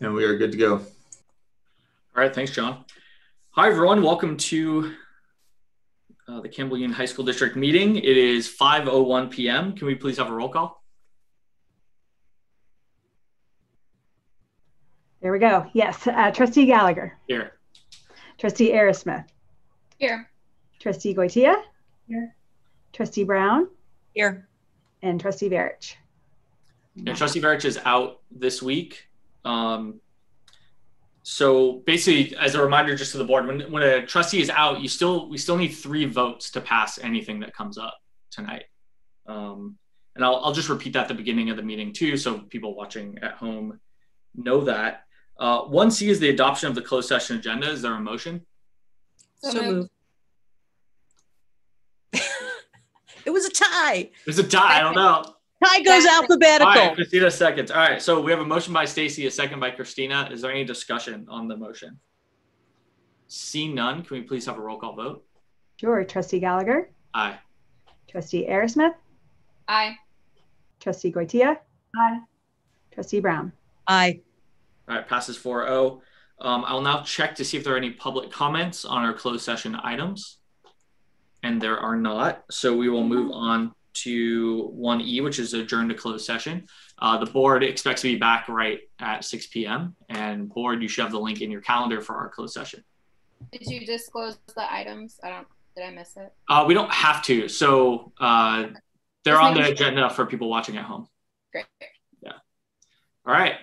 And we are good to go. All right, thanks, John. Hi, everyone. Welcome to the Campbell Union High School District meeting. It is 5:01 p.m. Can we please have a roll call? There we go. Yes. Trustee Gallagher. Here. Trustee Aerosmith. Here. Trustee Goitia. Here. Trustee Brown. Here. And Trustee Verich. Yeah, Trustee Verich is out this week. So basically, as a reminder just to the board, when a trustee is out, we still need 3 votes to pass anything that comes up tonight. And I'll just repeat that at the beginning of the meeting too, so people watching at home know that. 1C is the adoption of the closed session agenda. Is there a motion? So moved. It was a tie. It was a tie. I don't know. Tie goes alphabetical. All right, Christina seconds. All right, so we have a motion by Stacy, a second by Christina. Is there any discussion on the motion? See none. Can we please have a roll call vote? Sure. Trustee Gallagher. Aye. Trustee Aerosmith. Aye. Trustee Goitia. Aye. Trustee Brown. Aye. All right, passes 4-0. I'll now check to see if there are any public comments on our closed session items. And there are not. So we will move on to 1E, which is adjourn to closed session. The board expects to be back right at 6 p.m. And board, you should have the link in your calendar for our closed session. Did you disclose the items? Did I miss it? We don't have to. So they're on the agenda for people watching at home. Great. Yeah. All right.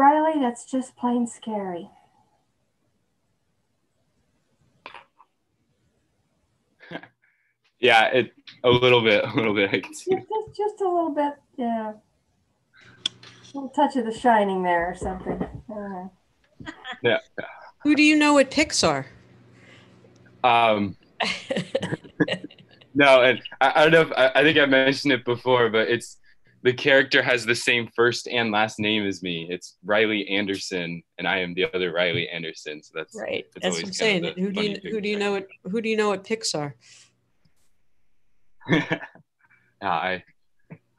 Riley, that's just plain scary. Yeah, a little bit. I can see. Just a little bit, yeah. A little touch of The Shining there or something. I don't know. Yeah. Who do you know at Pixar? No, and I don't know if I think I mentioned it before, but the character has the same first and last name as me. It's Riley Anderson, and I am the other Riley Anderson. So that's Right. That's That's what I'm saying. Who do you know at Pixar? I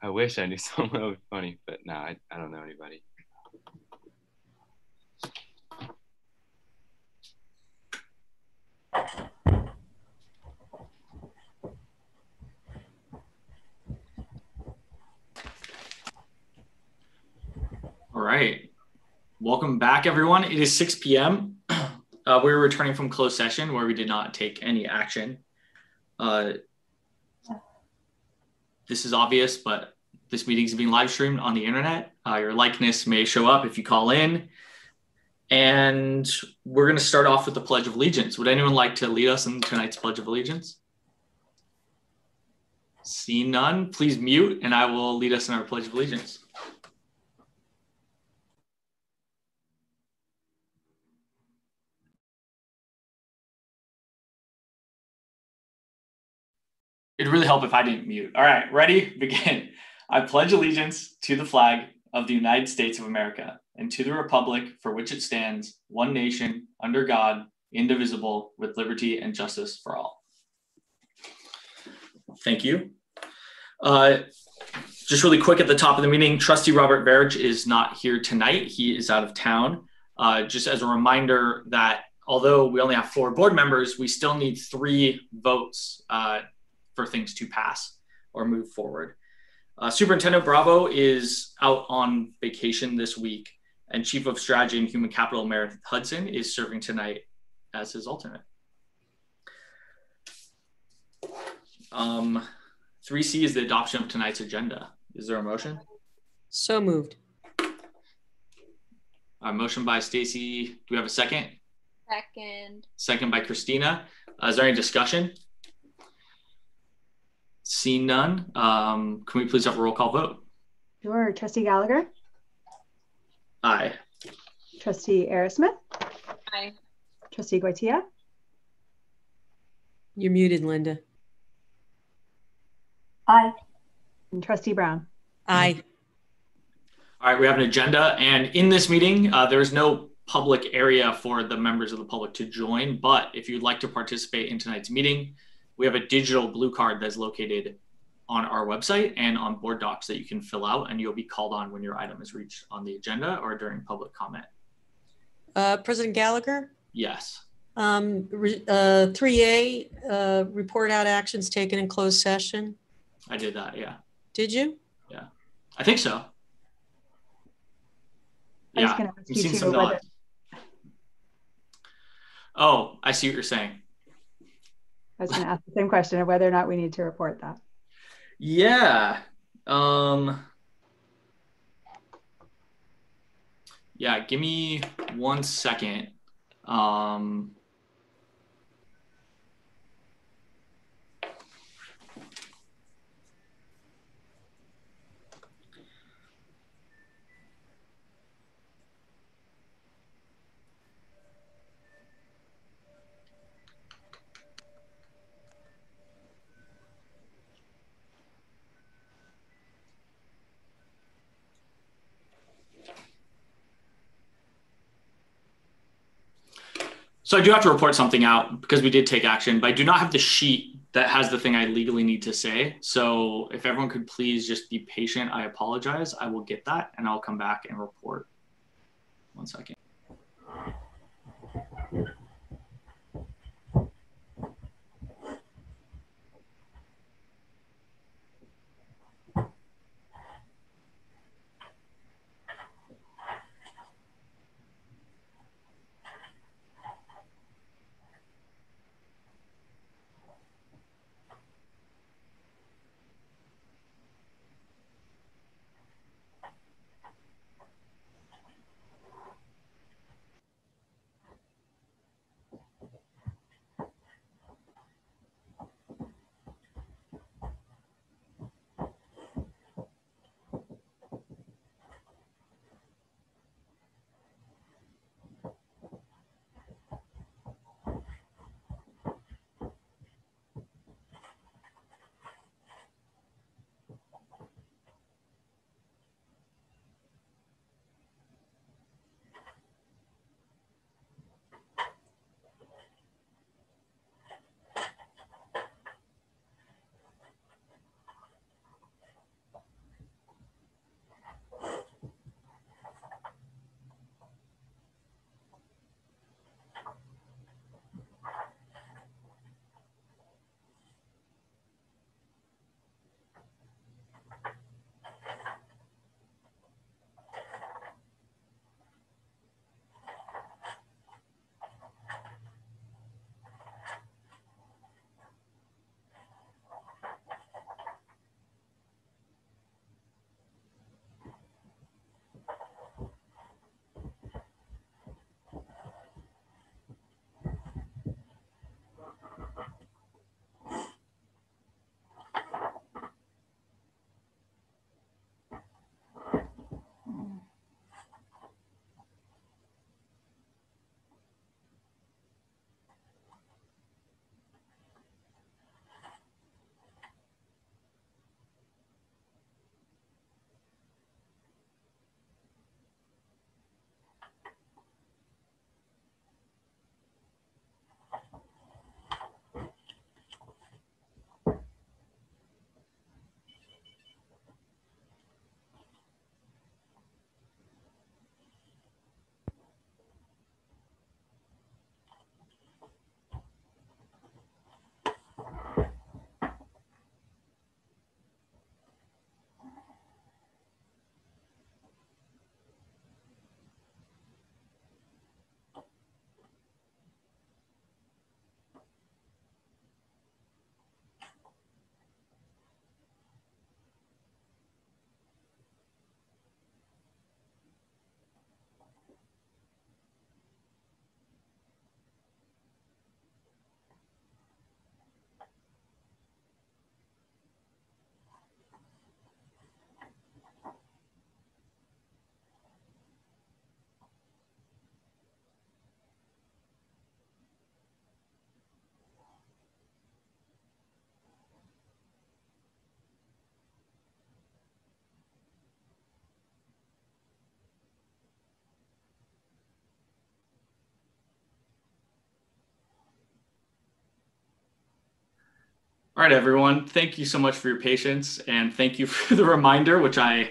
wish I knew someone that would be funny, but no, I don't know anybody. All right. Welcome back, everyone. It is 6 p.m. We're returning from closed session where we did not take any action. This is obvious, but this meeting is being live streamed on the internet. Your likeness may show up if you call in. And we're going to start off with the Pledge of Allegiance. Would anyone like to lead us in tonight's Pledge of Allegiance? See none, please mute, and I will lead us in our Pledge of Allegiance. It'd really help if I didn't mute. All right, ready? Begin. I pledge allegiance to the flag of the United States of America and to the republic for which it stands, one nation, under God, indivisible, with liberty and justice for all. Thank you. Just really quick at the top of the meeting, Trustee Robert Verich is not here tonight. He is out of town. Just as a reminder that although we only have 4 board members, we still need 3 votes for things to pass or move forward. Superintendent Bravo is out on vacation this week, and Chief of Strategy and Human Capital Meredith Hudson is serving tonight as his alternate. 3C is the adoption of tonight's agenda. Is there a motion? So moved. A motion by Stacy. Do we have a second? Second. Second by Christina. Is there any discussion? Seeing none, can we please have a roll call vote? Sure. Trustee Gallagher? Aye. Trustee Aerosmith? Aye. Trustee Goitia? You're muted, Linda. Aye. And Trustee Brown? Aye. All right, we have an agenda, and in this meeting, there is no public area for the members of the public to join, but if you'd like to participate in tonight's meeting, we have a digital blue card that's located on our website and on board docs that you can fill out, and you'll be called on when your item is reached on the agenda or during public comment. President Gallagher? Yes. 3A, report out actions taken in closed session. I did that, yeah. Did you? Yeah, I think so. I was Yeah, gonna ask I've you seen too, some whether- nods. Oh, I see what you're saying. I was going to ask the same question of whether or not we need to report that. Yeah. Yeah, give me 1 second. So I do have to report something out because we did take action, but I do not have the sheet that has the thing I legally need to say. So if everyone could please just be patient, I apologize. I will get that and I'll come back and report. 1 second. All right, everyone. Thank you so much for your patience, and thank you for the reminder, which I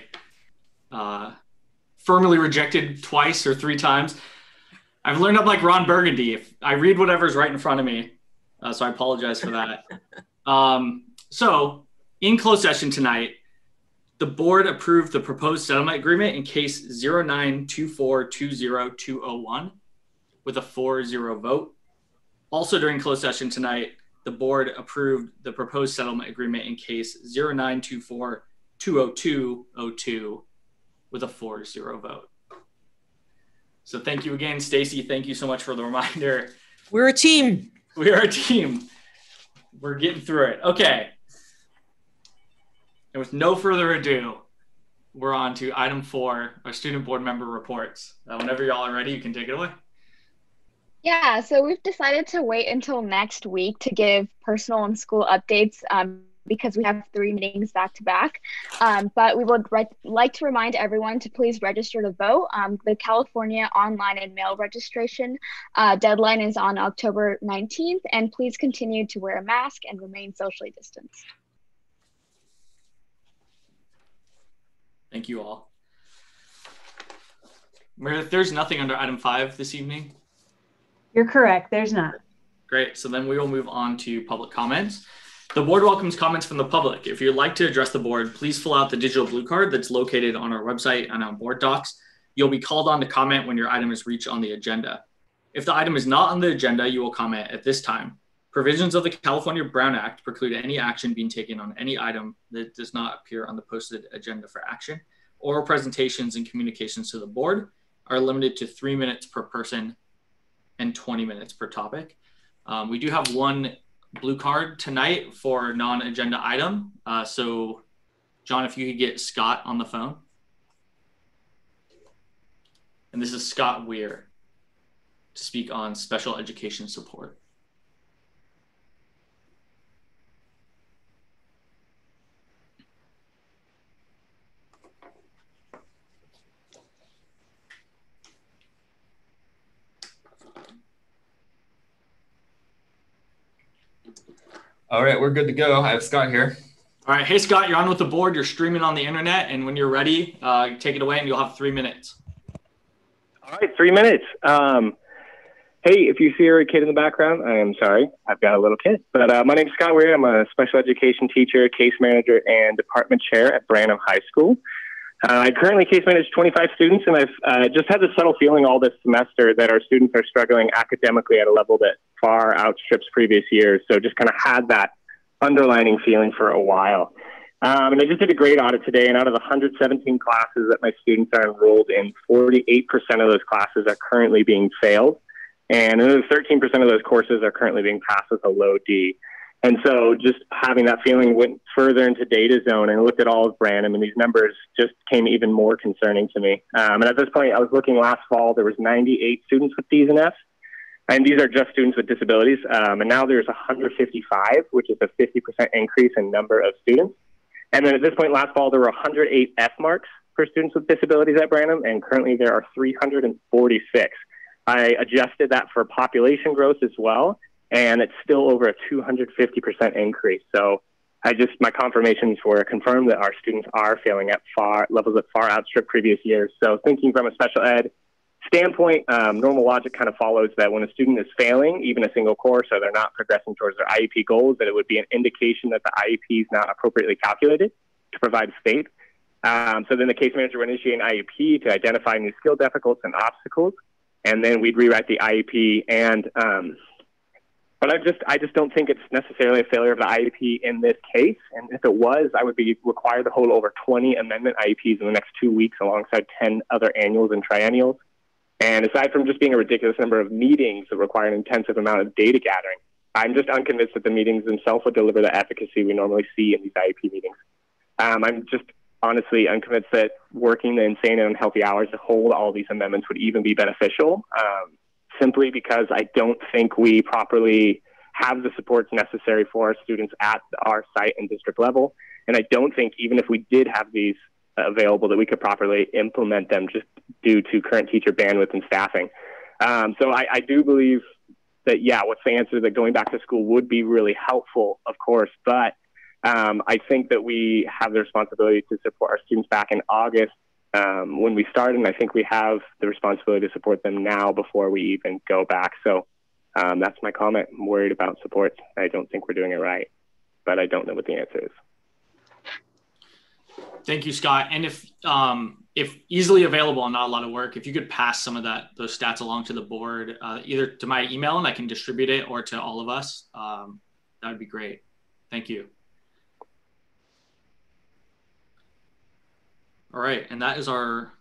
firmly rejected twice or 3 times. I've learned I'm like Ron Burgundy. If I read whatever's right in front of me, so I apologize for that. So in closed session tonight, the board approved the proposed settlement agreement in case 0924200201 with a 4-0 vote. Also during closed session tonight, the board approved the proposed settlement agreement in case 0924200202 with a 4-0 vote. So thank you again, Stacy. Thank you so much for the reminder. We're a team. We are a team. We're getting through it. Okay. And with no further ado, we're on to item 4, our student board member reports. Whenever y'all are ready, you can take it away. Yeah, so we've decided to wait until next week to give personal and school updates because we have 3 meetings back to back. But we would like to remind everyone to please register to vote. The California online and mail registration deadline is on October 19th, and please continue to wear a mask and remain socially distanced. Thank you all. Meredith, there's nothing under item 5 this evening. You're correct. There's not. Great. So then we will move on to public comments. The board welcomes comments from the public. If you'd like to address the board, please fill out the digital blue card that's located on our website and on board docs. You'll be called on to comment when your item is reached on the agenda. If the item is not on the agenda, you will comment at this time. Provisions of the California Brown Act preclude any action being taken on any item that does not appear on the posted agenda for action. Oral presentations and communications to the board are limited to 3 minutes per person and 20 minutes per topic. We do have 1 blue card tonight for non-agenda item. So John, if you could get Scott on the phone. And this is Scott Weir to speak on special education support. All right, we're good to go. I have Scott here. All right. Hey, Scott, you're on with the board. You're streaming on the internet. And when you're ready, take it away and you'll have 3 minutes. All right, 3 minutes. Hey, if you see a kid in the background, I am sorry. I've got a little kid. But my name's Scott Weir. I'm a special education teacher, case manager, and department chair at Branham High School. I currently case manage 25 students, and I've just had this subtle feeling all this semester that our students are struggling academically at a level that far outstrips previous years. So just kind of had that underlining feeling for a while. And I just did a grade audit today, and out of the 117 classes that my students are enrolled in, 48% of those classes are currently being failed. And another 13% of those courses are currently being passed with a low D. And so just having that feeling went further into data zone and looked at all of Branham, and these numbers just came even more concerning to me. And at this point, I was looking last fall, there was 98 students with Ds and Fs, and these are just students with disabilities. And now there's 155, which is a 50% increase in number of students. And then at this point last fall, there were 108 F marks for students with disabilities at Branham, and currently there are 346. I adjusted that for population growth as well, and it's still over a 250% increase. So my confirmations were confirmed that our students are failing at levels that far outstrip previous years. So thinking from a special ed standpoint, normal logic kind of follows that when a student is failing, even a single course, or they're not progressing towards their IEP goals, that it would be an indication that the IEP is not appropriately calculated to provide FAPE. So then the case manager would initiate an IEP to identify new skill deficits and obstacles, and then we'd rewrite the IEP. And but I just don't think it's necessarily a failure of the IEP in this case. And if it was, I would be required to hold over 20 amendment IEPs in the next 2 weeks alongside 10 other annuals and triennials. And aside from just being a ridiculous number of meetings that require an intensive amount of data gathering, I'm just unconvinced that the meetings themselves would deliver the efficacy we normally see in these IEP meetings. I'm just honestly unconvinced that working the insane and unhealthy hours to hold all these amendments would even be beneficial, simply because I don't think we properly have the supports necessary for our students at our site and district level. And I don't think even if we did have these available that we could properly implement them just due to current teacher bandwidth and staffing. So I do believe that, yeah, what's the answer, that going back to school would be really helpful, of course. But I think that we have the responsibility to support our students back in August when we started. And I think we have the responsibility to support them now before we even go back. So that's my comment. I'm worried about support. I don't think we're doing it right, but I don't know what the answer is. Thank you, Scott. And if easily available and not a lot of work, if you could pass some of those stats along to the board, either to my email and I can distribute it, or to all of us, that would be great. Thank you. All right, and that is our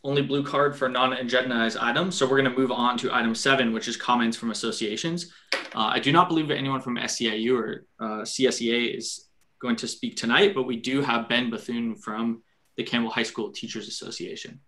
only blue card for non-agendized items. So we're going to move on to item 7, which is comments from associations. I do not believe that anyone from SEIU or CSEA is going to speak tonight, but we do have Ben Bethune from the Campbell High School Teachers Association.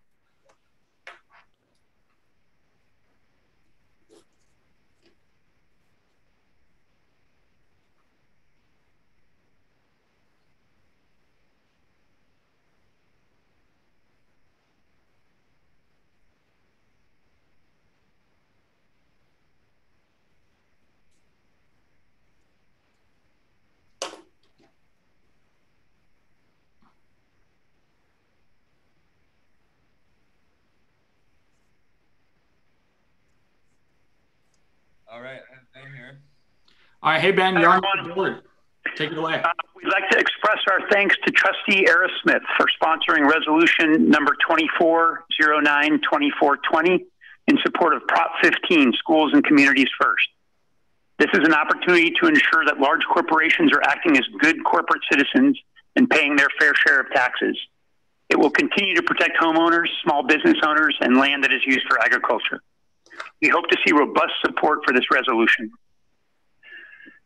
All right, I have Ben here. All right, hey Ben, you're on the board. Take it away. We'd like to express our thanks to Trustee Aerosmith for sponsoring resolution number 2409-2420 in support of Prop 15, Schools and Communities First. This is an opportunity to ensure that large corporations are acting as good corporate citizens and paying their fair share of taxes. It will continue to protect homeowners, small business owners, and land that is used for agriculture. We hope to see robust support for this resolution.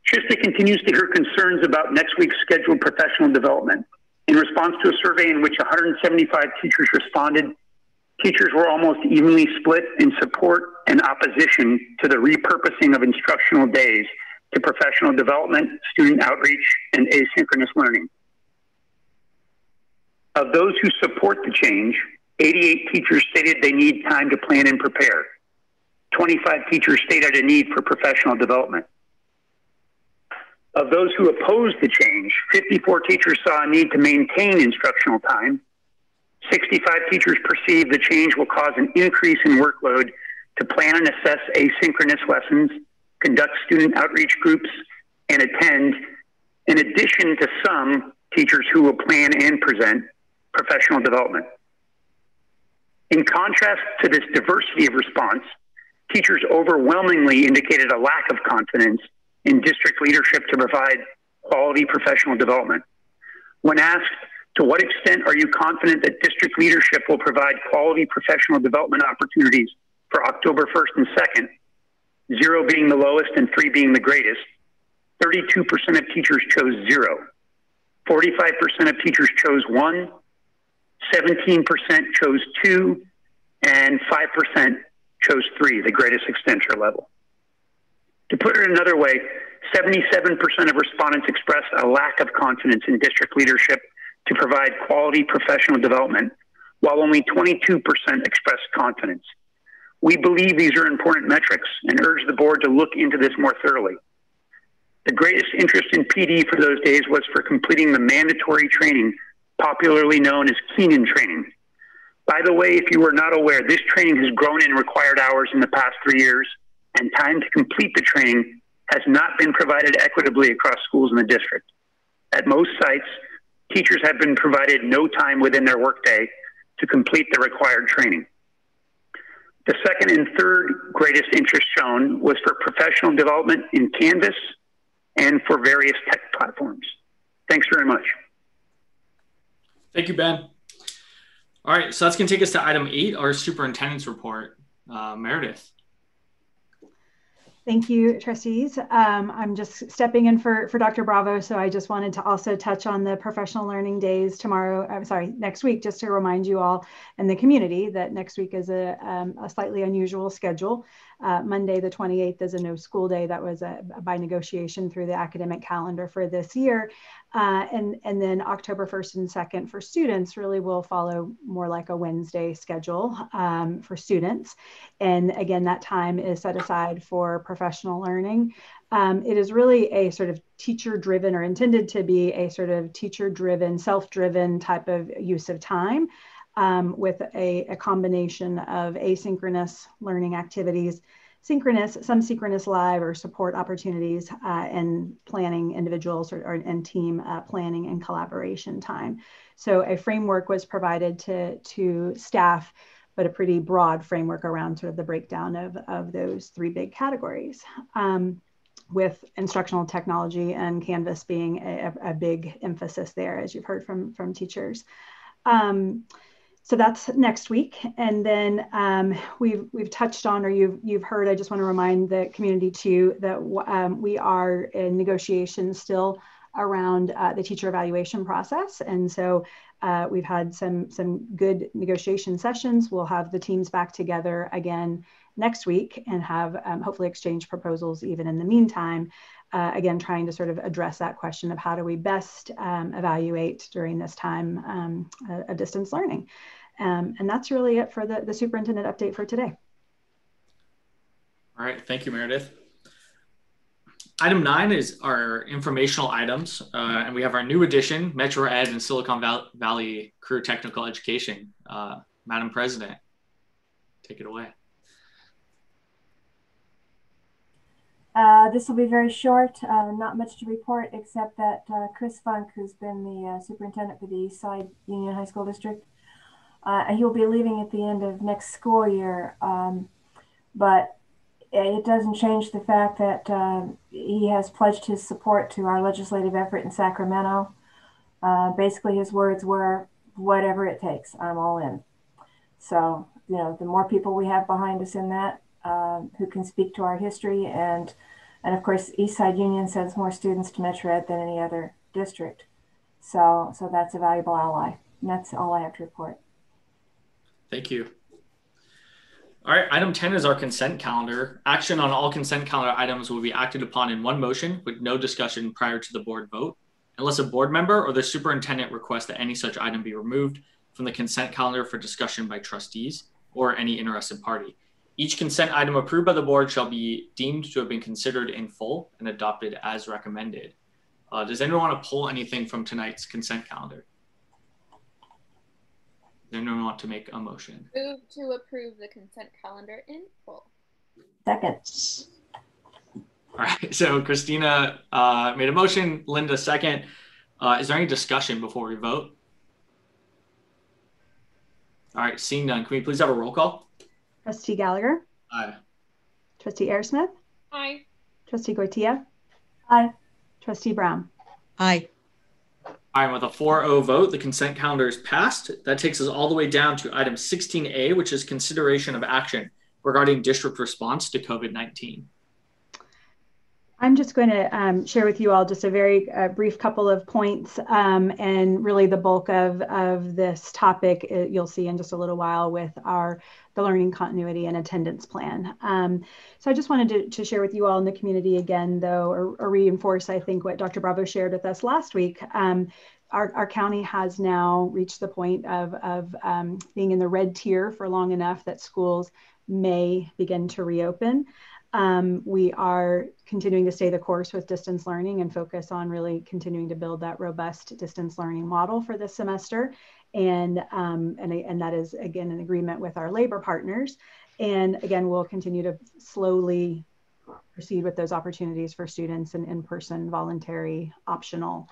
CUHSD continues to hear concerns about next week's scheduled professional development. In response to a survey in which 175 teachers responded, teachers were almost evenly split in support and opposition to the repurposing of instructional days to professional development, student outreach, and asynchronous learning. Of those who support the change, 88 teachers stated they need time to plan and prepare. 25 teachers stated a need for professional development. Of those who opposed the change, 54 teachers saw a need to maintain instructional time. 65 teachers perceive the change will cause an increase in workload to plan and assess asynchronous lessons, conduct student outreach groups, and attend, in addition to some teachers who will plan and present professional development. In contrast to this diversity of response, teachers overwhelmingly indicated a lack of confidence in district leadership to provide quality professional development. When asked, to what extent are you confident that district leadership will provide quality professional development opportunities for October 1st and 2nd, 0 being the lowest and 3 being the greatest, 32% of teachers chose 0. 45% of teachers chose 1, 17% chose 2, and 5% chose 3, the greatest extension level. To put it another way, 77% of respondents expressed a lack of confidence in district leadership to provide quality professional development, while only 22% expressed confidence. We believe these are important metrics and urge the board to look into this more thoroughly. The greatest interest in PD for those days was for completing the mandatory training, popularly known as Keenan training. By the way, if you were not aware, this training has grown in required hours in the past 3 years, and time to complete the training has not been provided equitably across schools in the district. At most sites, teachers have been provided no time within their workday to complete the required training. The second and third greatest interest shown was for professional development in Canvas and for various tech platforms. Thanks very much. Thank you, Ben. All right, so that's going to take us to item 8, our superintendent's report. Meredith. Thank you, trustees. I'm just stepping in for Dr. Bravo, so I just wanted to also touch on the professional learning days next week, just to remind you all and the community that next week is a slightly unusual schedule. Monday, the 28th is a no school day. That was by negotiation through the academic calendar for this year. And then October 1st and 2nd for students really will follow more like a Wednesday schedule for students. And again, that time is set aside for professional learning. It is really a sort of teacher-driven, or intended to be a sort of teacher-driven, self-driven type of use of time, with a combination of asynchronous learning activities, some synchronous live or support opportunities, and planning individuals and team planning and collaboration time. So a framework was provided to staff, but a pretty broad framework around sort of the breakdown of those three big categories, with instructional technology and Canvas being a big emphasis there, as you've heard from teachers. So that's next week. And then we've touched on, or you've heard, I just want to remind the community too, that we are in negotiations still around the teacher evaluation process. And so we've had some good negotiation sessions. We'll have the teams back together again next week and have hopefully exchange proposals even in the meantime. Again, trying to sort of address that question of how do we best evaluate during this time of distance learning. And that's really it for the superintendent update for today. All right, thank you, Meredith. Item 9 is our informational items, and we have our new addition, Metro Ed and Silicon Valley Career Technical Education. Madam President, take it away. This will be very short, not much to report, except that Chris Funk, who's been the superintendent for the Eastside Union High School District, he'll be leaving at the end of next school year, but it doesn't change the fact that he has pledged his support to our legislative effort in Sacramento. Basically, his words were, whatever it takes, I'm all in. So, you know, the more people we have behind us in that, who can speak to our history, and of course, Eastside Union sends more students to Metro Ed than any other district. So that's a valuable ally. And that's all I have to report. Thank you. All right, item 10 is our consent calendar. Action on all consent calendar items will be acted upon in one motion with no discussion prior to the board vote, unless a board member or the superintendent requests that any such item be removed from the consent calendar for discussion by trustees or any interested party. Each consent item approved by the board shall be deemed to have been considered in full and adopted as recommended. Does anyone want to pull anything from tonight's consent calendar? Does anyone want to make a motion? Move to approve the consent calendar in full. Second. All right, so Christina made a motion, Linda second. Is there any discussion before we vote? All right, seeing none, can we please have a roll call? Trustee Gallagher? Aye. Trustee Ayersmith? Aye. Trustee Goitia? Aye. Trustee Brown? Aye. All right, with a 4-0 vote, the consent calendar is passed. That takes us all the way down to item 16A, which is consideration of action regarding district response to COVID-19. I'm just going to share with you all just a very brief couple of points, and really the bulk of this topic you'll see in just a little while with the learning continuity and attendance plan. So I just wanted to share with you all in the community again, though, or reinforce, I think, what Dr. Bravo shared with us last week. Our county has now reached the point of being in the red tier for long enough that schools may begin to reopen. We are continuing to stay the course with distance learning and focus on really continuing to build that robust distance learning model for this semester. And that is, again, in agreement with our labor partners. And again, we'll continue to slowly proceed with those opportunities for students and in-person, voluntary, optional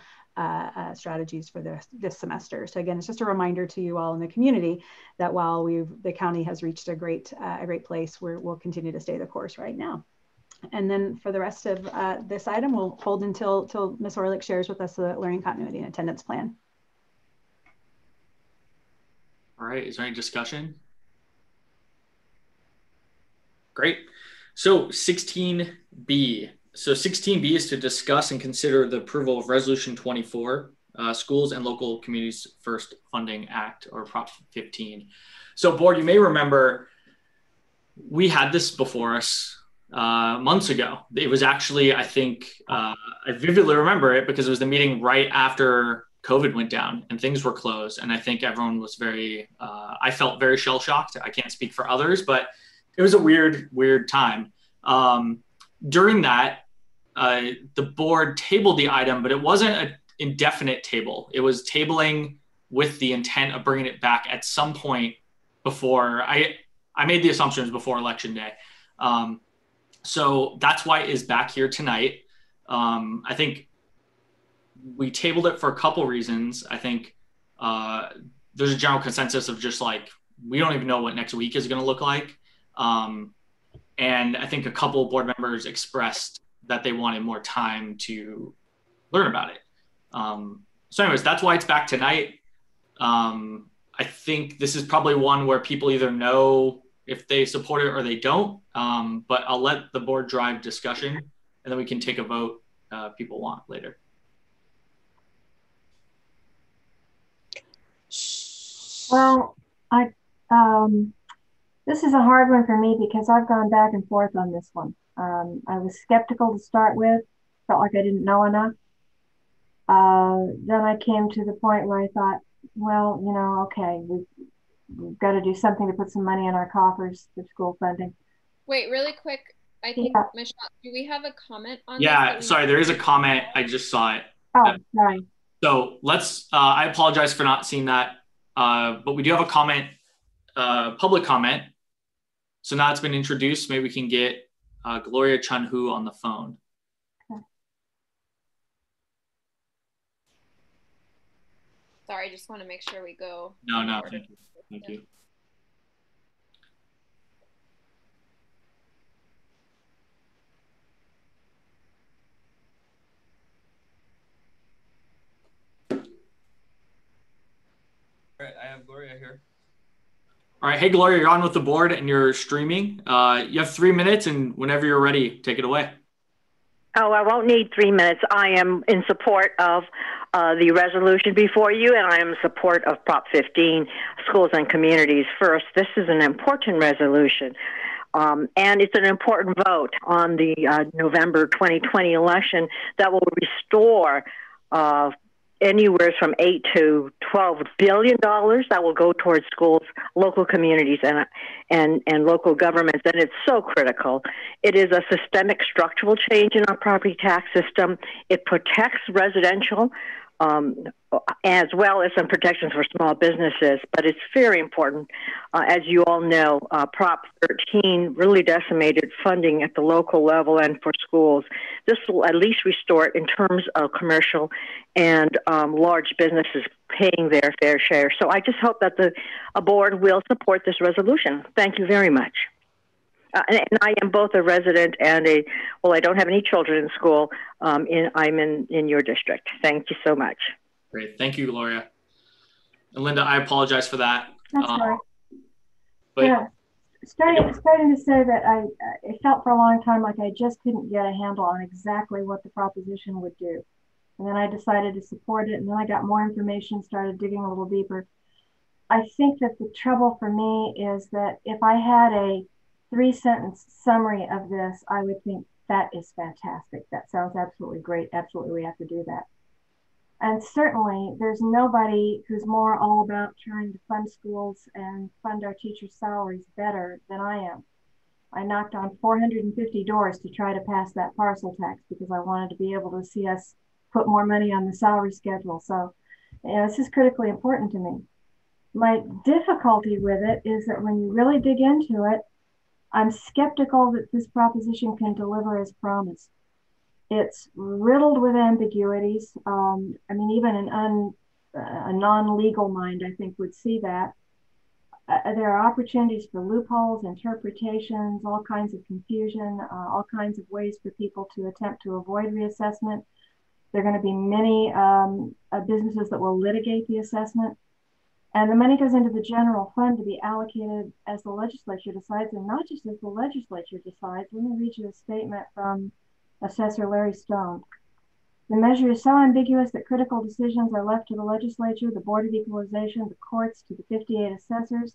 strategies for this semester. So again, it's just a reminder to you all in the community that while the county has reached a great place, we'll continue to stay the course right now. And then for the rest of this item, we'll hold until Ms. Orlick shares with us the learning continuity and attendance plan. All right, is there any discussion? Great. So 16B. So 16B is to discuss and consider the approval of Resolution 24, Schools and Local Communities First Funding Act, or Prop 15. So board, you may remember we had this before us months ago. It was actually, I think, I vividly remember it because it was the meeting right after COVID went down and things were closed. And I think everyone was I felt very shell shocked. I can't speak for others, but it was a weird time. During that, the board tabled the item, but it wasn't an indefinite table. It was tabling with the intent of bringing it back at some point before I made the assumptions before election day. So that's why it is back here tonight. I think we tabled it for a couple reasons. I think there's a general consensus of just like, we don't even know what next week is going to look like. And I think a couple of board members expressed that they wanted more time to learn about it. So anyways, that's why it's back tonight. I think this is probably one where people either know if they support it or they don't, but I'll let the board drive discussion and then we can take a vote if people want later. Well, this is a hard one for me because I've gone back and forth on this one. I was skeptical to start with, felt like I didn't know enough. Then I came to the point where I thought, well, okay, we've got to do something to put some money in our coffers for school funding. Wait, really quick. I think, Michelle, do we have a comment on this? Yeah, sorry, there is a comment. I just saw it. Oh, sorry. So let's, I apologize for not seeing that, but we do have a comment, public comment. So now it's been introduced. Maybe we can get Gloria Chun-Hu on the phone. Okay. Sorry, I just want to make sure we go. No, thank you. Thank you. All right, I have Gloria here. All right, hey Gloria, you're on with the board and you're streaming. You have 3 minutes, and whenever you're ready, take it away. Oh, I won't need 3 minutes. I am in support of the resolution before you, and I am in support of Prop 15, Schools and Communities First. This is an important resolution, and it's an important vote on the November 2020 election that will restore anywhere from $8 to $12 billion that will go towards schools, local communities, and local governments. And it's so critical. It is a systemic structural change in our property tax system. It protects residential as well as some protections for small businesses. But it's very important. As you all know, Prop 13 really decimated funding at the local level and for schools. This will at least restore it in terms of commercial and large businesses paying their fair share. So I just hope that the board will support this resolution. Thank you very much. And I am both a resident and I don't have any children in school. I'm in your district. Thank you so much. Great. Thank you, Gloria. And Linda, I apologize for that. That's right. But yeah, starting to say that it felt for a long time like I just couldn't get a handle on exactly what the proposition would do. And then I decided to support it, and then I got more information, started digging a little deeper. I think that the trouble for me is that if I had a 3-sentence summary of this, I would think that is fantastic. That sounds absolutely great. Absolutely, we have to do that. And certainly, there's nobody who's more all about trying to fund schools and fund our teachers' salaries better than I am. I knocked on 450 doors to try to pass that parcel tax because I wanted to be able to see us put more money on the salary schedule. So, this is critically important to me. My difficulty with it is that when you really dig into it, I'm skeptical that this proposition can deliver as promised. It's riddled with ambiguities. Even a non-legal mind, I think, would see that. There are opportunities for loopholes, interpretations, all kinds of confusion, all kinds of ways for people to attempt to avoid reassessment. There are going to be many businesses that will litigate the assessment. And the money goes into the general fund to be allocated as the legislature decides, and not just as the legislature decides. Let me read you a statement from Assessor Larry Stone. The measure is so ambiguous that critical decisions are left to the legislature, the Board of Equalization, the courts, to the 58 assessors,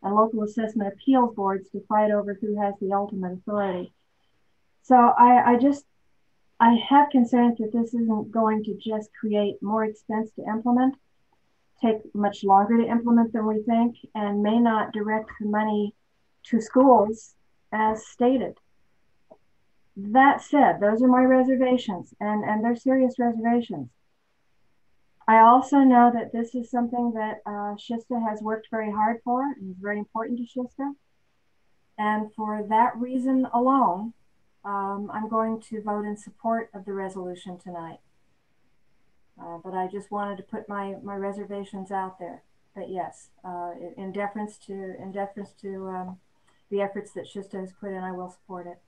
and local assessment appeals boards to fight over who has the ultimate authority. So I have concerns that this isn't going to just create more expense to implement, take much longer to implement than we think, and may not direct the money to schools as stated. That said, those are my reservations, and they're serious reservations. I also know that this is something that SHSTA has worked very hard for and is very important to SHSTA. And for that reason alone, I'm going to vote in support of the resolution tonight. But I just wanted to put my reservations out there. That yes, in deference to the efforts that SHSTA has put in, I will support it.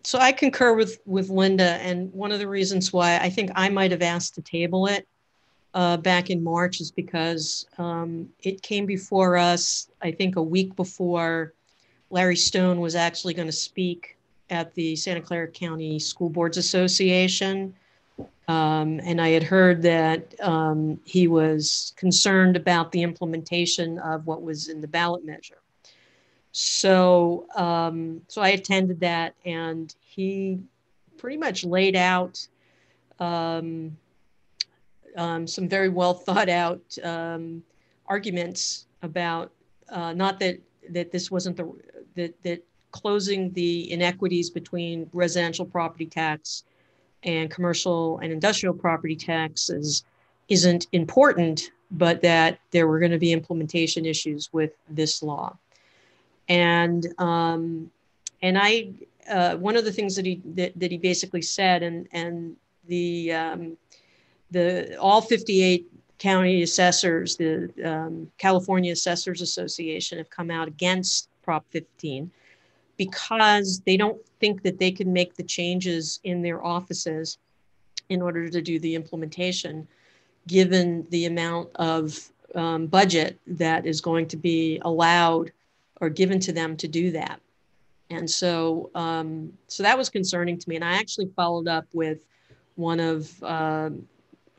So I concur with Linda, and one of the reasons why I think I might have asked to table it back in March is because it came before us, I think a week before Larry Stone was actually going to speak at the Santa Clara County School Boards Association. And I had heard that he was concerned about the implementation of what was in the ballot measure. So, so I attended that, and he pretty much laid out some very well thought out arguments about not that this wasn't that closing the inequities between residential property tax and commercial and industrial property taxes isn't important, but that there were going to be implementation issues with this law. And I one of the things that he basically said, and the all 58 county assessors, the California Assessors Association, have come out against Prop 15 because they don't think that they can make the changes in their offices in order to do the implementation, given the amount of budget that is going to be allowed or given to them to do that. And so, so that was concerning to me. And I actually followed up with one of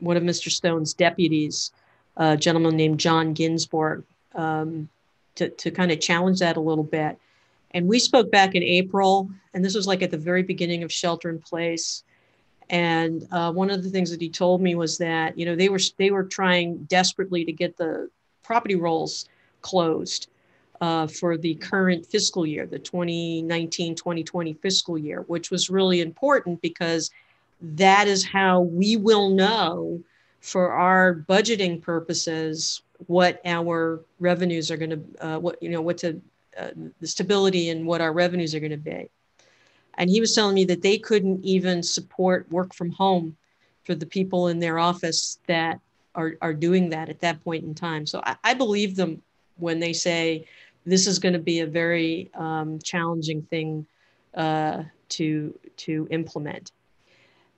Mr. Stone's deputies, a gentleman named John Ginsburg, to kind of challenge that a little bit. And we spoke back in April, and this was like at the very beginning of shelter in place. And one of the things that he told me was that, you know, they were trying desperately to get the property rolls closed for the current fiscal year, the 2019-2020 fiscal year, which was really important because that is how we will know for our budgeting purposes what our revenues are going to, the stability and what our revenues are going to be. And he was telling me that they couldn't even support work from home for the people in their office that are doing that at that point in time. So I believe them when they say this is going to be a very challenging thing to implement.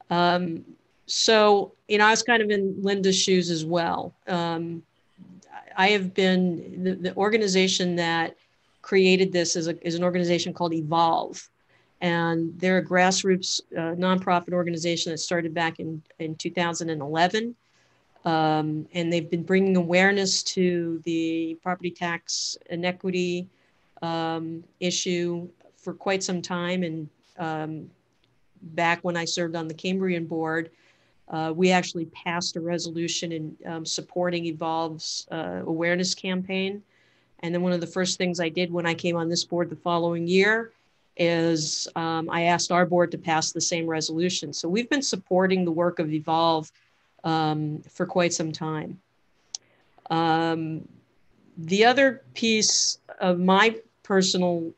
So, you know, I was kind of in Linda's shoes as well. I have been, the organization that created this is an organization called Evolve. And they're a grassroots nonprofit organization that started back in 2011. And they've been bringing awareness to the property tax inequity issue for quite some time. And back when I served on the Cambrian board, we actually passed a resolution in supporting Evolve's awareness campaign. And then one of the first things I did when I came on this board the following year is I asked our board to pass the same resolution. So we've been supporting the work of Evolve for quite some time. The other piece of my personal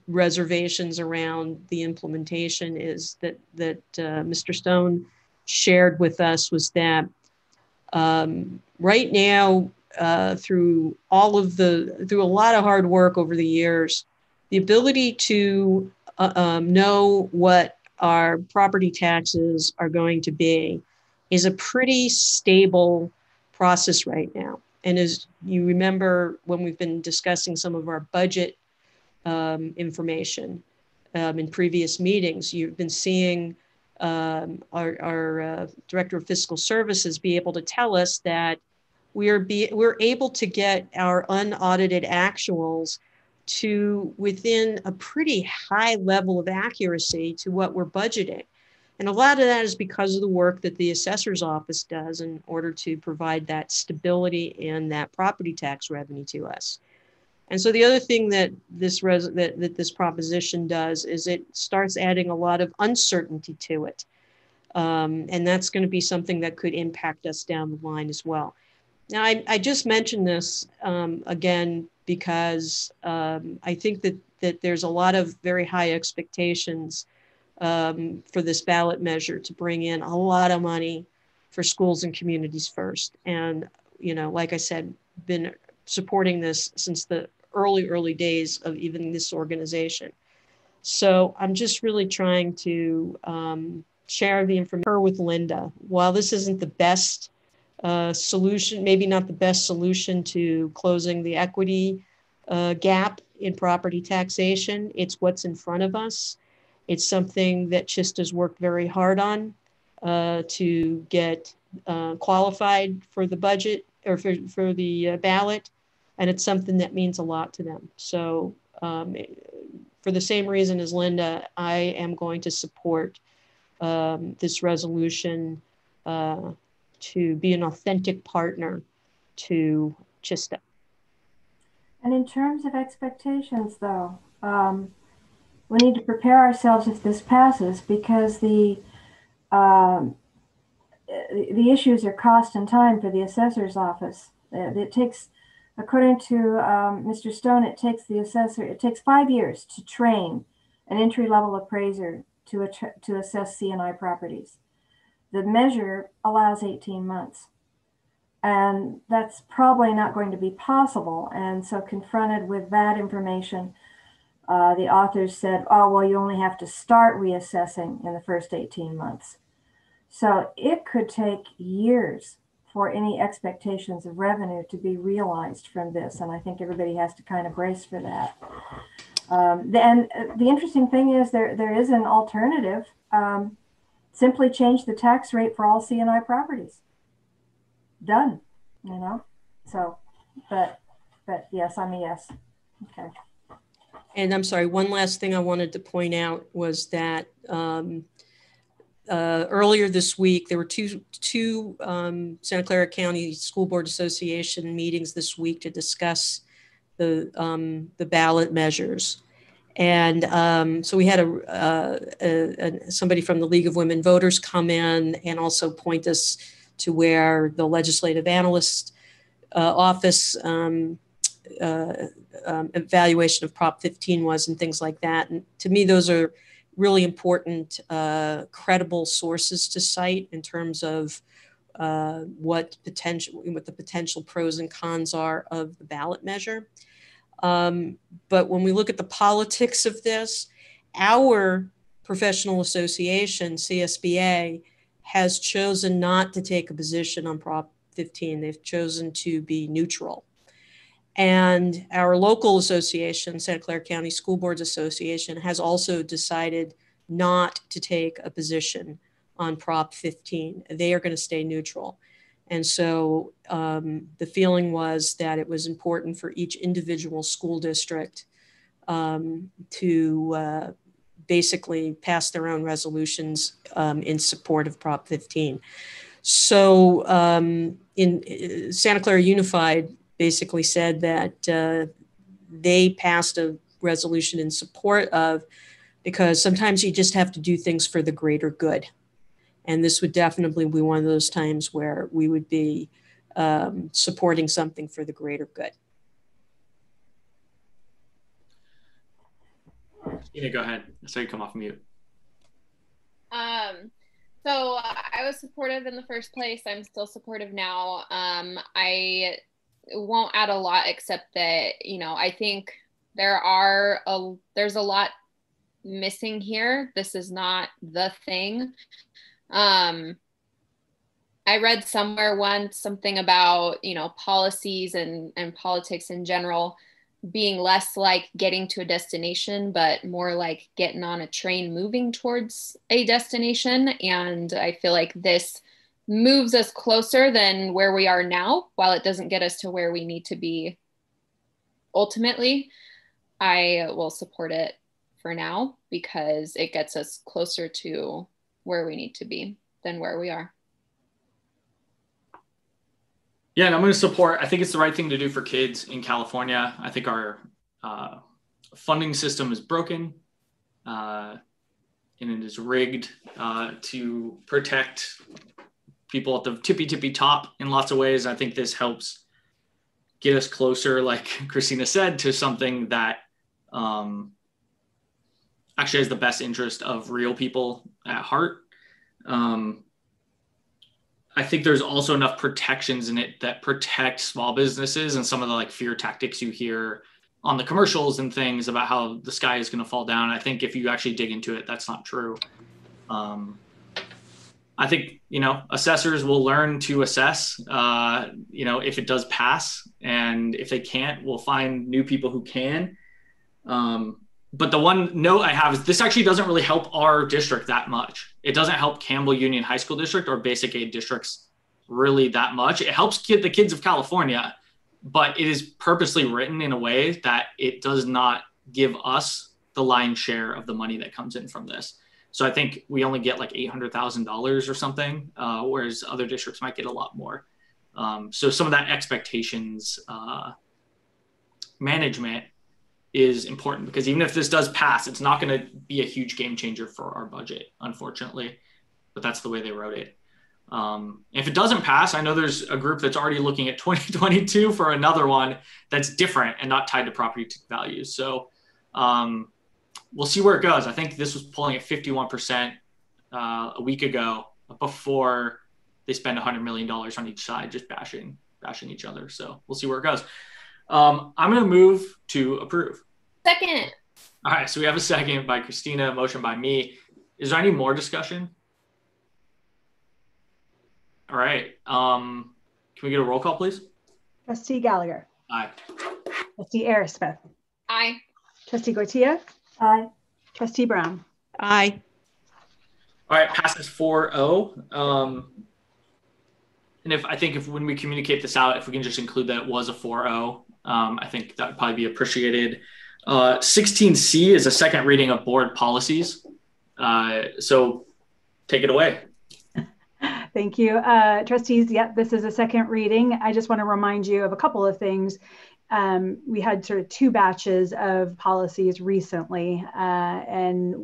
reservations around the implementation is that Mr. Stone shared with us was that right now, through a lot of hard work over the years, the ability to know what our property taxes are going to be is a pretty stable process right now. And as you remember, when we've been discussing some of our budget information in previous meetings, you've been seeing our Director of Fiscal Services be able to tell us that we're able to get our unaudited actuals to within a pretty high level of accuracy to what we're budgeting. And a lot of that is because of the work that the assessor's office does in order to provide that stability and that property tax revenue to us. And so the other thing that this this proposition does is it starts adding a lot of uncertainty to it. And that's going to be something that could impact us down the line as well. Now, I just mentioned this again because I think that there's a lot of very high expectations for this ballot measure to bring in a lot of money for schools and communities first. And, you know, like I said, been supporting this since the early days of even this organization. So I'm just really trying to share the information with Linda. While this isn't the best solution, maybe not the best solution to closing the equity gap in property taxation, it's what's in front of us. It's something that CHSD has worked very hard on to get qualified for the budget or for the ballot. And it's something that means a lot to them. So for the same reason as Linda, I am going to support this resolution to be an authentic partner to CHSD. And in terms of expectations, though, we need to prepare ourselves if this passes, because the issues are cost and time for the assessor's office. It takes, according to Mr. Stone, it takes the assessor, it takes 5 years to train an entry-level appraiser to assess CNI properties. The measure allows 18 months. And that's probably not going to be possible. And so confronted with that information, the authors said, oh, well, you only have to start reassessing in the first 18 months. So it could take years for any expectations of revenue to be realized from this. And I think everybody has to kind of brace for that. And the interesting thing is there is an alternative. Simply change the tax rate for all CNI properties. Done, you know? So, but yes, I'm a yes. Okay. And I'm sorry, one last thing I wanted to point out was that earlier this week, there were two Santa Clara County School Board Association meetings this week to discuss the ballot measures. And so we had somebody from the League of Women Voters come in and also point us to where the legislative analyst office evaluation of Prop 15 was and things like that. And to me, those are really important, credible sources to cite in terms of what the potential pros and cons are of the ballot measure. But when we look at the politics of this, our professional association, CSBA, has chosen not to take a position on Prop 15. They've chosen to be neutral. And our local association, Santa Clara County School Boards Association, has also decided not to take a position on Prop 15. They are going to stay neutral. And so the feeling was that it was important for each individual school district to basically pass their own resolutions in support of Prop 15. So in Santa Clara Unified basically said that they passed a resolution in support of, because sometimes you just have to do things for the greater good. And this would definitely be one of those times where we would be supporting something for the greater good. Christina, go ahead. So you come off mute. So I was supportive in the first place. I'm still supportive now. I won't add a lot except that, you know, I think there's a lot missing here. This is not the thing. I read somewhere once something about, you know, policies and politics in general being less like getting to a destination, but more like getting on a train moving towards a destination. And I feel like this moves us closer than where we are now, while it doesn't get us to where we need to be ultimately. I will support it for now because it gets us closer to where we need to be than where we are. Yeah, and I'm going to support. I think it's the right thing to do for kids in California. I think our funding system is broken and it is rigged to protect people at the tippy top in lots of ways. I think this helps get us closer, like Christina said, to something that actually has the best interest of real people at heart. I think there's also enough protections in it that protect small businesses and some of the like fear tactics you hear on the commercials and things about how the sky is going to fall down. I think if you actually dig into it, that's not true. I think, assessors will learn to assess, if it does pass, and if they can't, we'll find new people who can. But the one note I have is this actually doesn't really help our district that much. It doesn't help Campbell Union High School District or basic aid districts really that much. It helps the kids of California, but it is purposely written in a way that it does not give us the lion's share of the money that comes in from this. So I think we only get like $800,000 or something, whereas other districts might get a lot more. So some of that expectations management is important, because even if this does pass, it's not going to be a huge game changer for our budget, unfortunately, but that's the way they wrote it. If it doesn't pass, I know there's a group that's already looking at 2022 for another one that's different and not tied to property values. So we'll see where it goes. I think this was pulling at 51% a week ago before they spend $100 million on each side, just bashing each other. So we'll see where it goes. I'm going to move to approve. Second. All right. So we have a second by Christina, motion by me. Is there any more discussion? All right. Can we get a roll call, please? Trustee Gallagher. Aye. Trustee Airspeth. Aye. Trustee Goitia. Aye. Trustee Brown. Aye. All right. Passes 4-0. And if when we communicate this out, if we can just include that it was a 4-0, I think that would probably be appreciated. 16C is a second reading of board policies. So take it away. Thank you. Trustees, this is a second reading. I just want to remind you of a couple of things. We had sort of two batches of policies recently, and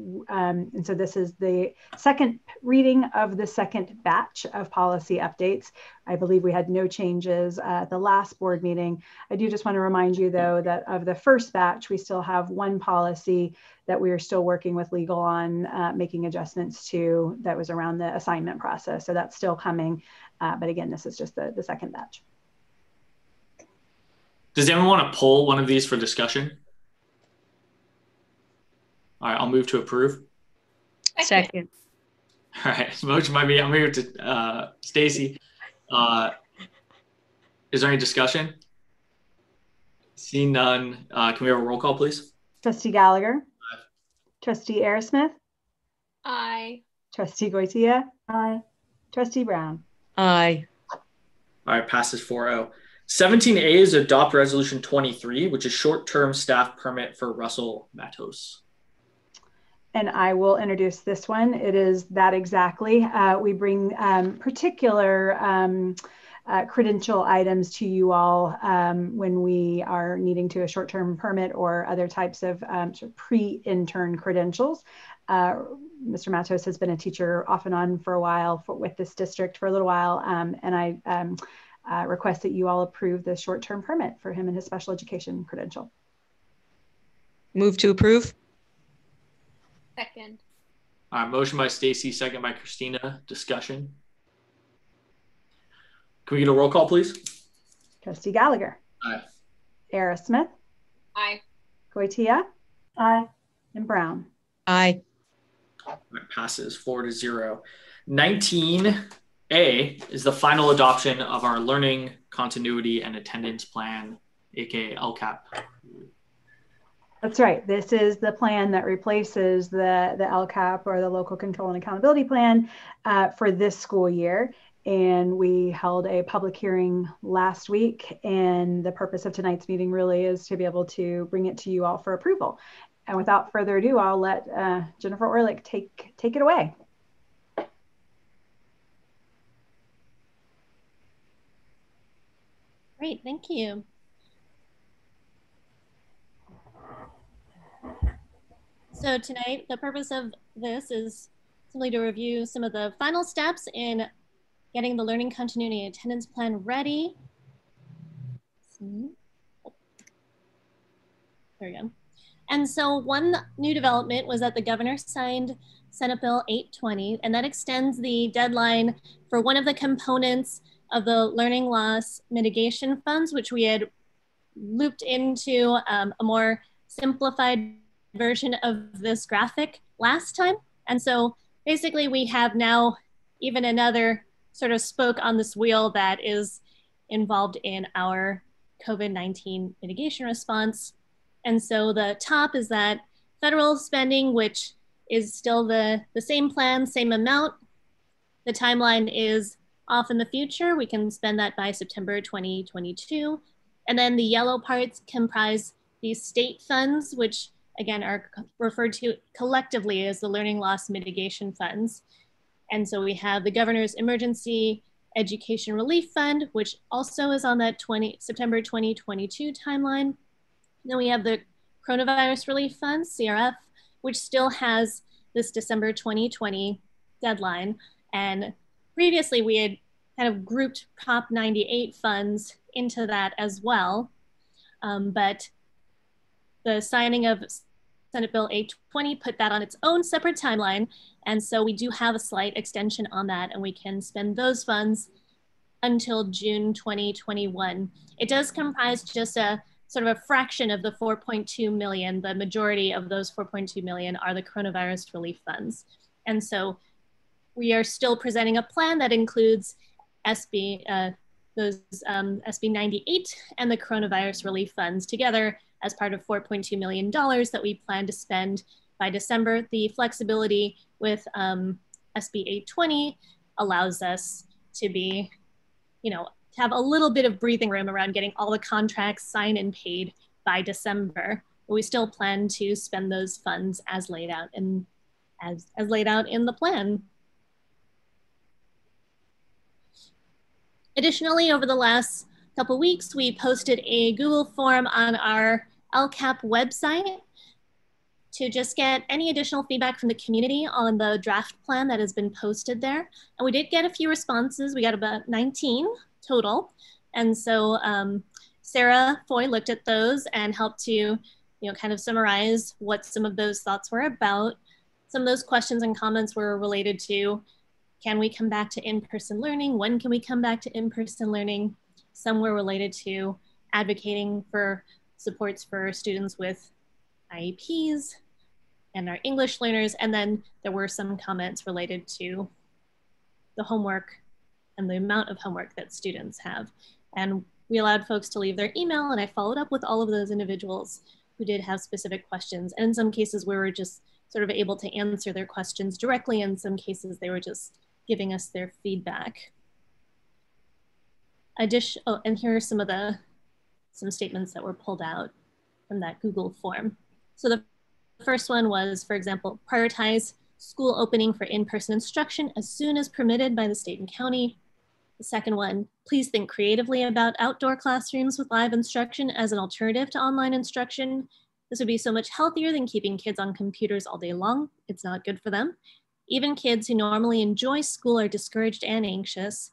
so this is the second reading of the second batch of policy updates. I believe we had no changes at the last board meeting. I do just want to remind you, though, that of the first batch, we still have one policy that we are still working with legal on making adjustments to, that was around the assignment process. So that's still coming. But again, this is just the second batch. Does anyone want to pull one of these for discussion? All right, I'll move to approve. Second. All right, motion by me. I'll move to Stacy. Is there any discussion? Seeing none, can we have a roll call, please? Trustee Gallagher. Aye. Trustee Airspeth. Aye. Trustee Goitia. Aye. Trustee Brown. Aye. All right, passes 4-0. 17A is adopt resolution 23, which is short-term staff permit for Russell Matos. And I will introduce this one. It is that exactly. We bring particular credential items to you all when we are needing to a short-term permit or other types of sort of pre-intern credentials. Mr. Matos has been a teacher off and on for a while with this district for a little while, and I request that you all approve the short-term permit for him and his special education credential. Move to approve. Second. All right, motion by Stacy, second by Christina. Discussion. Can we get a roll call, please? Trustee Gallagher. Aye. Aerosmith. Aye. Goitia. Aye. And Brown. Aye. All right, passes 4-0. 19A is the final adoption of our learning continuity and attendance plan, aka LCAP. That's right. This is the plan that replaces the LCAP, or the local control and accountability plan, for this school year. And we held a public hearing last week. And the purpose of tonight's meeting really is to be able to bring it to you all for approval. And without further ado, I'll let Jennifer Orlick take it away. Great, thank you. So tonight, the purpose of this is simply to review some of the final steps in getting the learning continuity attendance plan ready. There we go. And so one new development was that the governor signed Senate Bill 820, and that extends the deadline for one of the components of the learning loss mitigation funds, which we had looped into a more simplified version of this graphic last time. And so basically we have now even another sort of spoke on this wheel that is involved in our COVID-19 mitigation response. And so the top is that federal spending, which is still the same plan, same amount. The timeline is off in the future. We can spend that by September 2022. And then the yellow parts comprise these state funds, which again are referred to collectively as the learning loss mitigation funds. And so we have the governor's emergency education relief fund, which also is on that September 2022 timeline. Then we have the coronavirus relief fund, CRF, which still has this December 2020 deadline. And previously we had kind of grouped Prop 98 funds into that as well. But the signing of Senate Bill 820 put that on its own separate timeline. And so we do have a slight extension on that, and we can spend those funds until June 2021. It does comprise just a sort of a fraction of the 4.2 million. The majority of those 4.2 million are the coronavirus relief funds. And so we are still presenting a plan that includes SB 98 and the coronavirus relief funds together as part of $4.2 million that we plan to spend by December. The flexibility with SB 820 allows us to be, to have a little bit of breathing room around getting all the contracts signed and paid by December. But we still plan to spend those funds as laid out in the plan. Additionally, over the last couple weeks, we posted a Google form on our LCAP website to just get any additional feedback from the community on the draft plan that has been posted there. And we did get a few responses. We got about 19 total. And so Sarah Foy looked at those and helped to kind of summarize what some of those thoughts were about. Some of those questions and comments were related to, can we come back to in-person learning? When can we come back to in-person learning? Some were related to advocating for supports for students with IEPs and our English learners. And then there were some comments related to the homework and the amount of homework that students have. And we allowed folks to leave their email, and I followed up with all of those individuals who did have specific questions. And in some cases, we were just sort of able to answer their questions directly. In some cases, they were just giving us their feedback. And here are some statements that were pulled out from that Google form. So the first one was, for example, prioritize school opening for in-person instruction as soon as permitted by the state and county. The second one, please think creatively about outdoor classrooms with live instruction as an alternative to online instruction. This would be so much healthier than keeping kids on computers all day long. It's not good for them. Even kids who normally enjoy school are discouraged and anxious.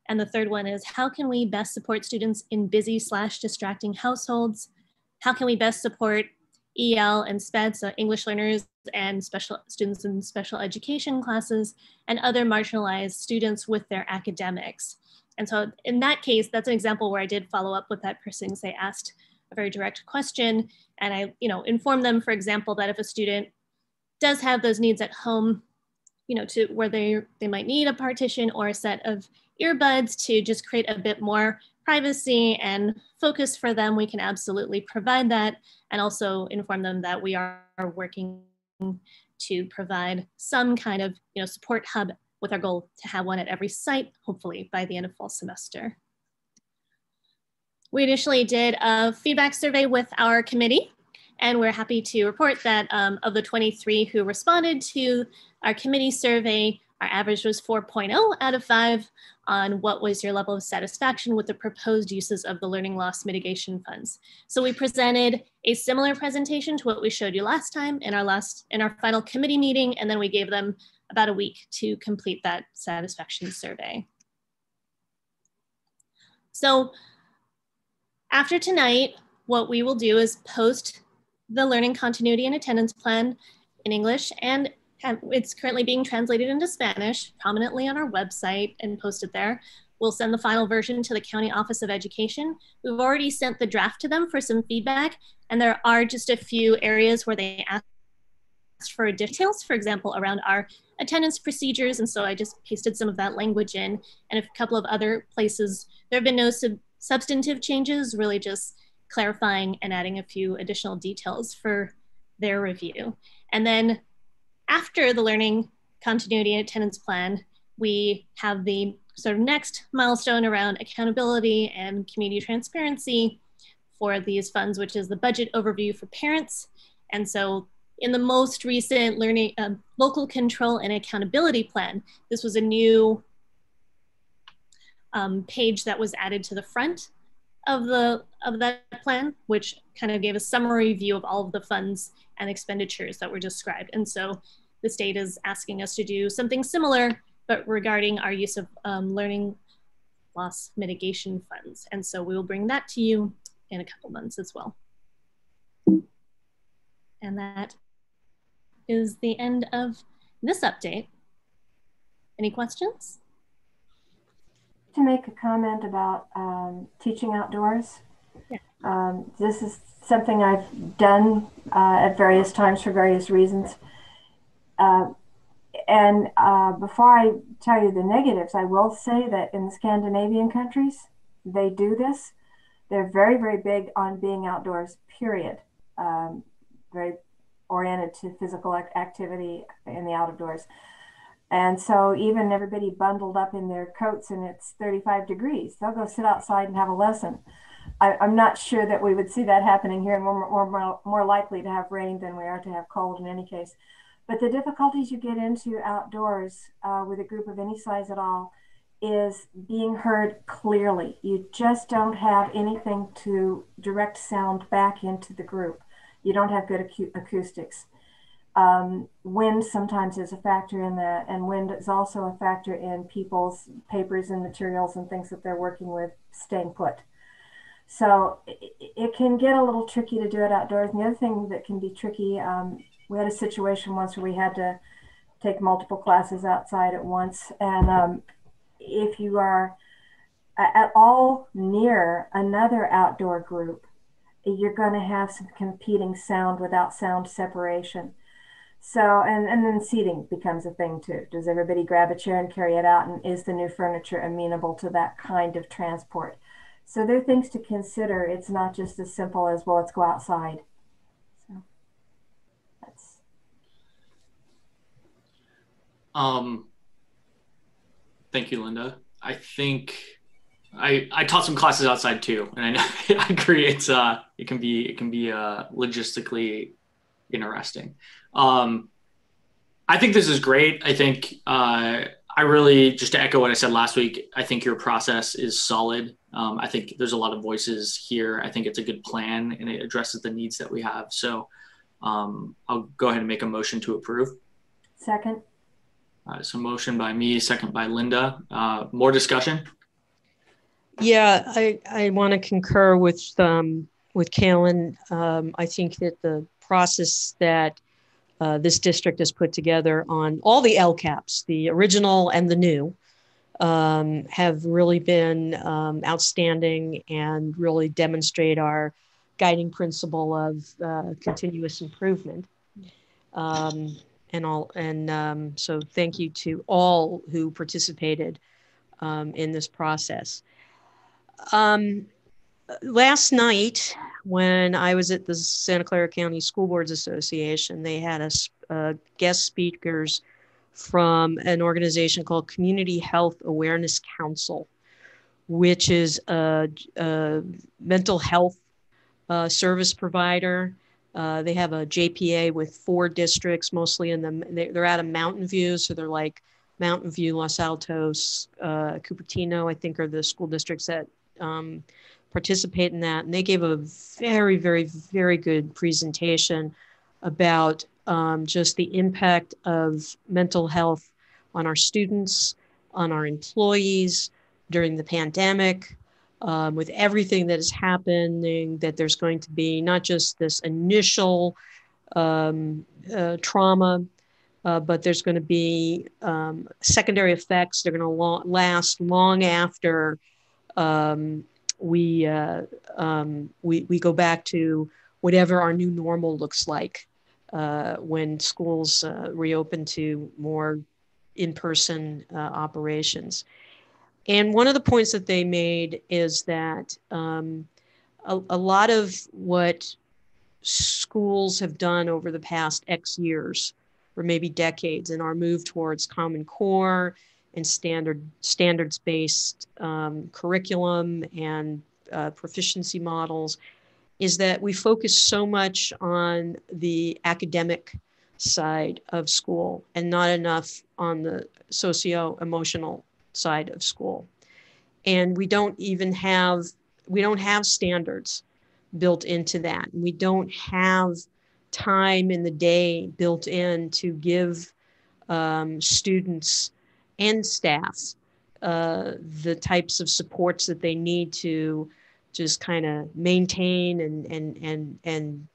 And the third one is, how can we best support students in busy/distracting households? How can we best support EL and SPED, so English learners and special students in special education classes, and other marginalized students with their academics? And so in that case, that's an example where I did follow up with that person because they asked a very direct question. And I informed them, for example, that if a student does have those needs at home, to where they might need a partition or a set of earbuds to just create a bit more privacy and focus for them, we can absolutely provide that, and also inform them that we are working to provide some kind of support hub with our goal to have one at every site, hopefully by the end of fall semester. We initially did a feedback survey with our committee, and we're happy to report that of the 23 who responded to our committee survey, our average was 4.0 out of 5 on what was your level of satisfaction with the proposed uses of the learning loss mitigation funds. So we presented a similar presentation to what we showed you last time in our final committee meeting, and then we gave them about a week to complete that satisfaction survey. So after tonight, what we will do is post the learning continuity and attendance plan in English, and it's currently being translated into Spanish prominently on our website and posted there. We'll send the final version to the County Office of Education. We've already sent the draft to them for some feedback, and there are just a few areas where they asked for details, for example, around our attendance procedures, and so I just pasted some of that language in, and a couple of other places. There have been no substantive changes, really just clarifying and adding a few additional details for their review. And then after the learning continuity and attendance plan, we have the sort of next milestone around accountability and community transparency for these funds, which is the budget overview for parents. And so in the most recent learning local control and accountability plan, this was a new page that was added to the front of that plan, which kind of gave a summary view of all of the funds and expenditures that were described. And so the state is asking us to do something similar, but regarding our use of learning loss mitigation funds. And so we will bring that to you in a couple months as well. And that is the end of this update. Any questions? To make a comment about teaching outdoors. Yeah. This is something I've done at various times for various reasons. Before I tell you the negatives, I will say that in the Scandinavian countries, they do this. They're very, very big on being outdoors, period. Very oriented to physical activity in the outdoors. And so even everybody bundled up in their coats and it's 35 degrees, they'll go sit outside and have a lesson. I'm not sure that we would see that happening here, and we're more likely to have rain than we are to have cold in any case. But the difficulties you get into outdoors with a group of any size at all is being heard clearly. You just don't have anything to direct sound back into the group. You don't have good acoustics. Wind sometimes is a factor in that, and wind is also a factor in people's papers and materials and things that they're working with staying put. So it can get a little tricky to do it outdoors. And the other thing that can be tricky, we had a situation once where we had to take multiple classes outside at once. And if you are at all near another outdoor group, you're going to have some competing sound without sound separation. So, and then seating becomes a thing too. Does everybody grab a chair and carry it out? And is the new furniture amenable to that kind of transport? So there are things to consider. It's not just as simple as, well, let's go outside. So that's. Thank you, Linda. I think I taught some classes outside too, and I know I agree. It can be logistically interesting. I think this is great. I think I really, just to echo what I said last week, I think your process is solid. I think there's a lot of voices here. I think it's a good plan and it addresses the needs that we have. So I'll go ahead and make a motion to approve. Second. So motion by me, second by Linda. More discussion? Yeah, I want to concur with Kaylin. I think that the process that this district has put together on all the LCAPs, the original and the new, have really been outstanding and really demonstrate our guiding principle of continuous improvement. So thank you to all who participated in this process. Last night, when I was at the Santa Clara County School Boards Association, they had guest speakers from an organization called Community Health Awareness Council, which is a mental health service provider. They have a JPA with 4 districts, mostly they're out of Mountain View. So they're like Mountain View, Los Altos, Cupertino, I think are the school districts that participate in that. And they gave a very, very, very good presentation about just the impact of mental health on our students, on our employees during the pandemic, with everything that is happening, that there's going to be not just this initial trauma, but there's going to be secondary effects. They're going to last long after we go back to whatever our new normal looks like when schools reopen to more in-person operations. And one of the points that they made is that a lot of what schools have done over the past X years, or maybe decades, in our move towards Common Core and standards-based curriculum and proficiency models, is that we focus so much on the academic side of school and not enough on the socio-emotional side of school. And we don't have standards built into that. We don't have time in the day built in to give students and staff the types of supports that they need to just kind of maintain and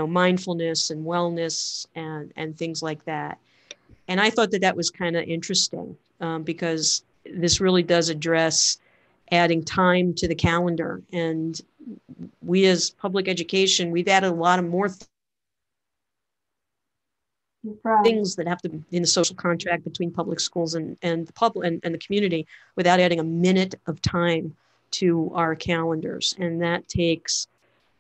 mindfulness and wellness and things like that. And I thought that was kind of interesting because this really does address adding time to the calendar. And we as public education, we've added a lot of more things that have to be in the social contract between public schools and the public and the community without adding a minute of time to our calendars. And that takes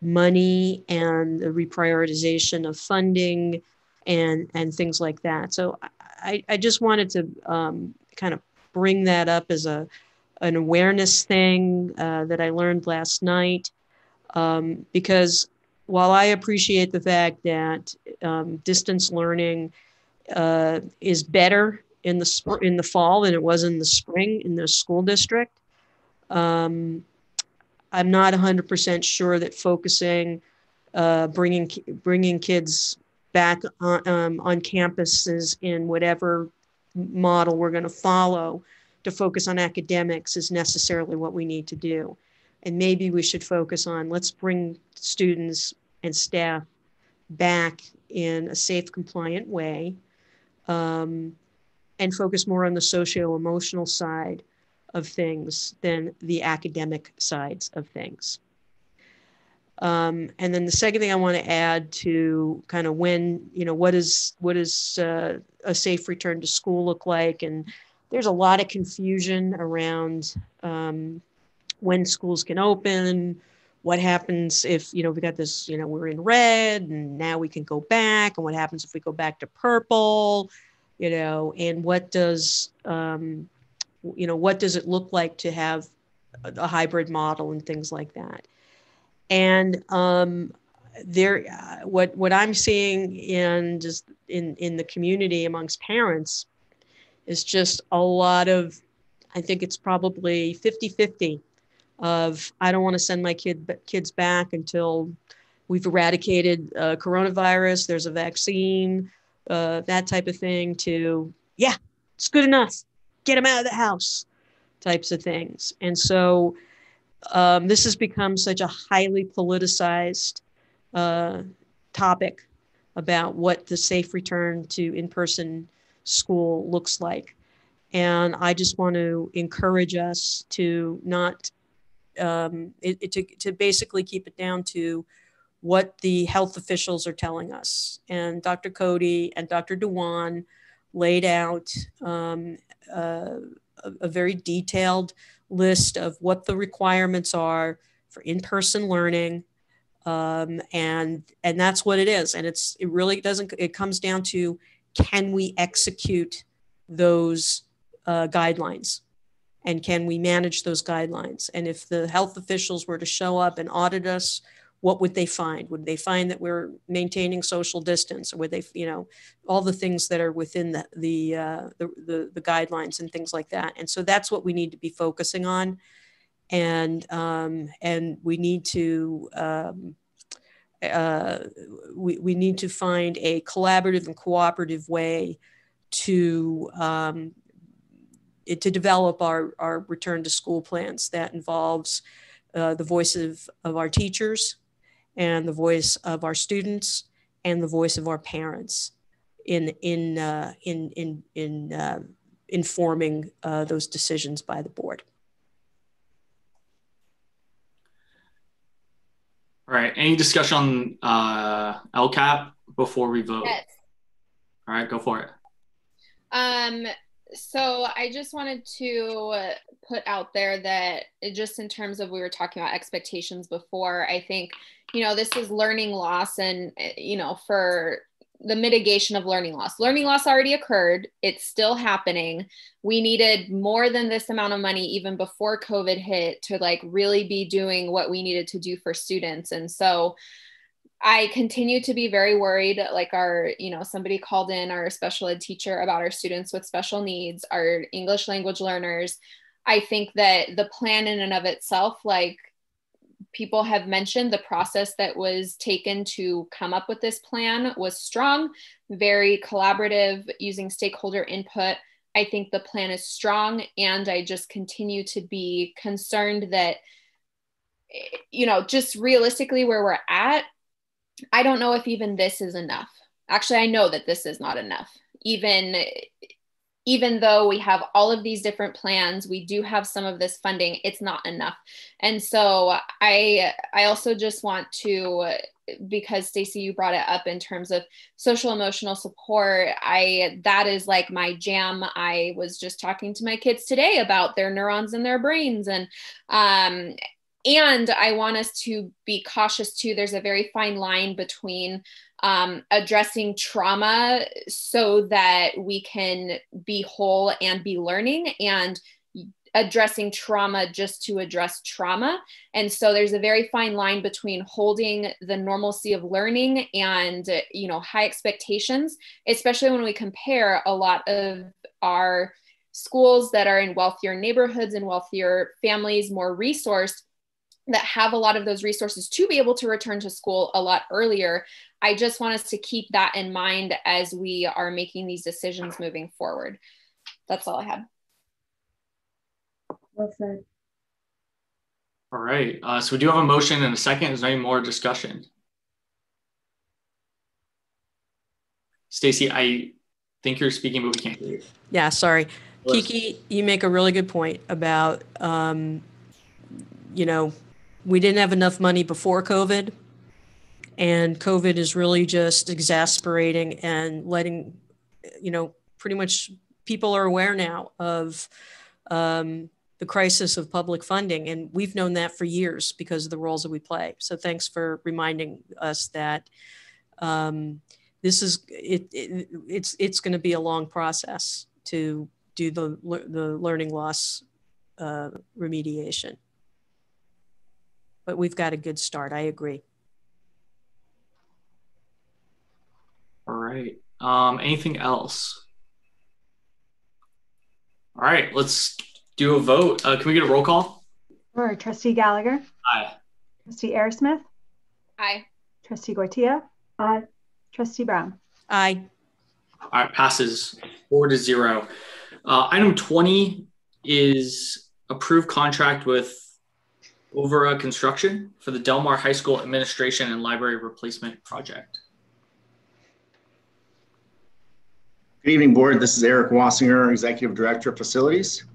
money and the reprioritization of funding and things like that. So I just wanted to kind of bring that up as an awareness thing that I learned last night, because while I appreciate the fact that distance learning is better in the fall than it was in the spring in the school district, I'm not 100% sure that focusing, bringing kids back on campuses in whatever model we're going to follow to focus on academics is necessarily what we need to do. And maybe we should focus on, let's bring students and staff back in a safe, compliant way, and focus more on the socio-emotional side of things than the academic sides of things. And then the second thing I want to add to kind of what is a safe return to school look like? And there's a lot of confusion around when schools can open, what happens if, we got this, we're in red and now we can go back, and what happens if we go back to purple, and what does it look like to have a hybrid model and things like that. And what I'm seeing in the community amongst parents is just a lot of, I think it's probably 50-50 of, I don't want to send my kids back until we've eradicated coronavirus, there's a vaccine, that type of thing, to, yeah, it's good enough, get them out of the house types of things. And so this has become such a highly politicized topic about what the safe return to in-person school looks like. And I just want to encourage us to not, to basically keep it down to what the health officials are telling us. And Dr. Cody and Dr. Dewan laid out a very detailed list of what the requirements are for in-person learning. And that's what it is. And it really doesn't, it comes down to, can we execute those guidelines? And can we manage those guidelines? And if the health officials were to show up and audit us, what would they find? Would they find that we're maintaining social distance, or would they, all the things that are within the guidelines and things like that? And so that's what we need to be focusing on, and we need to we need to find a collaborative and cooperative way to develop our return to school plans that involves the voice of our teachers, and the voice of our students, and the voice of our parents in informing those decisions by the board. All right. Any discussion on LCAP before we vote? Yes. All right, go for it. So I just wanted to put out there that just in terms of, we were talking about expectations before, I think, this is learning loss, and, for the mitigation of learning loss already occurred. It's still happening. We needed more than this amount of money even before COVID hit to really be doing what we needed to do for students. And so I continue to be very worried, somebody called in, our special ed teacher, about our students with special needs, our English language learners. I think that the plan in and of itself, people have mentioned, the process that was taken to come up with this plan was strong, very collaborative, using stakeholder input. I think the plan is strong, and I just continue to be concerned that, just realistically where we're at, I don't know if even this is enough. Actually, I know that this is not enough. Even though we have all of these different plans, we do have some of this funding, it's not enough. And so I also just want to, because Stacey, you brought it up in terms of social emotional support, that is my jam. I was just talking to my kids today about their neurons in their brains, and I want us to be cautious too. There's a very fine line between addressing trauma so that we can be whole and be learning, and addressing trauma just to address trauma. And so there's a very fine line between holding the normalcy of learning and, high expectations, especially when we compare a lot of our schools that are in wealthier neighborhoods and wealthier families, more resourced, that have a lot of those resources to be able to return to school a lot earlier. I just want us to keep that in mind as we are making these decisions moving forward. That's all I had. Well said. All right. So we do have a motion and a second. Is there any more discussion? Stacey, I think you're speaking, but we can't hear you. Yeah, sorry. Kiki, you make a really good point about, we didn't have enough money before COVID, and COVID is really just exasperating and letting, pretty much people are aware now of the crisis of public funding. And we've known that for years because of the roles that we play. So thanks for reminding us that this is, it's going to be a long process to do the learning loss remediation. But we've got a good start. I agree. All right. Anything else? All right, let's do a vote. Can we get a roll call? Sure. Trustee Gallagher. Aye. Trustee Airsmith. Aye. Trustee Gortia. Aye. Trustee Brown. Aye. All right, passes 4-0. Item 20 is approved contract with Overa Construction for the Del Mar High School Administration and Library Replacement Project. Good evening, board. This is Eric Wassinger, Executive Director of Facilities.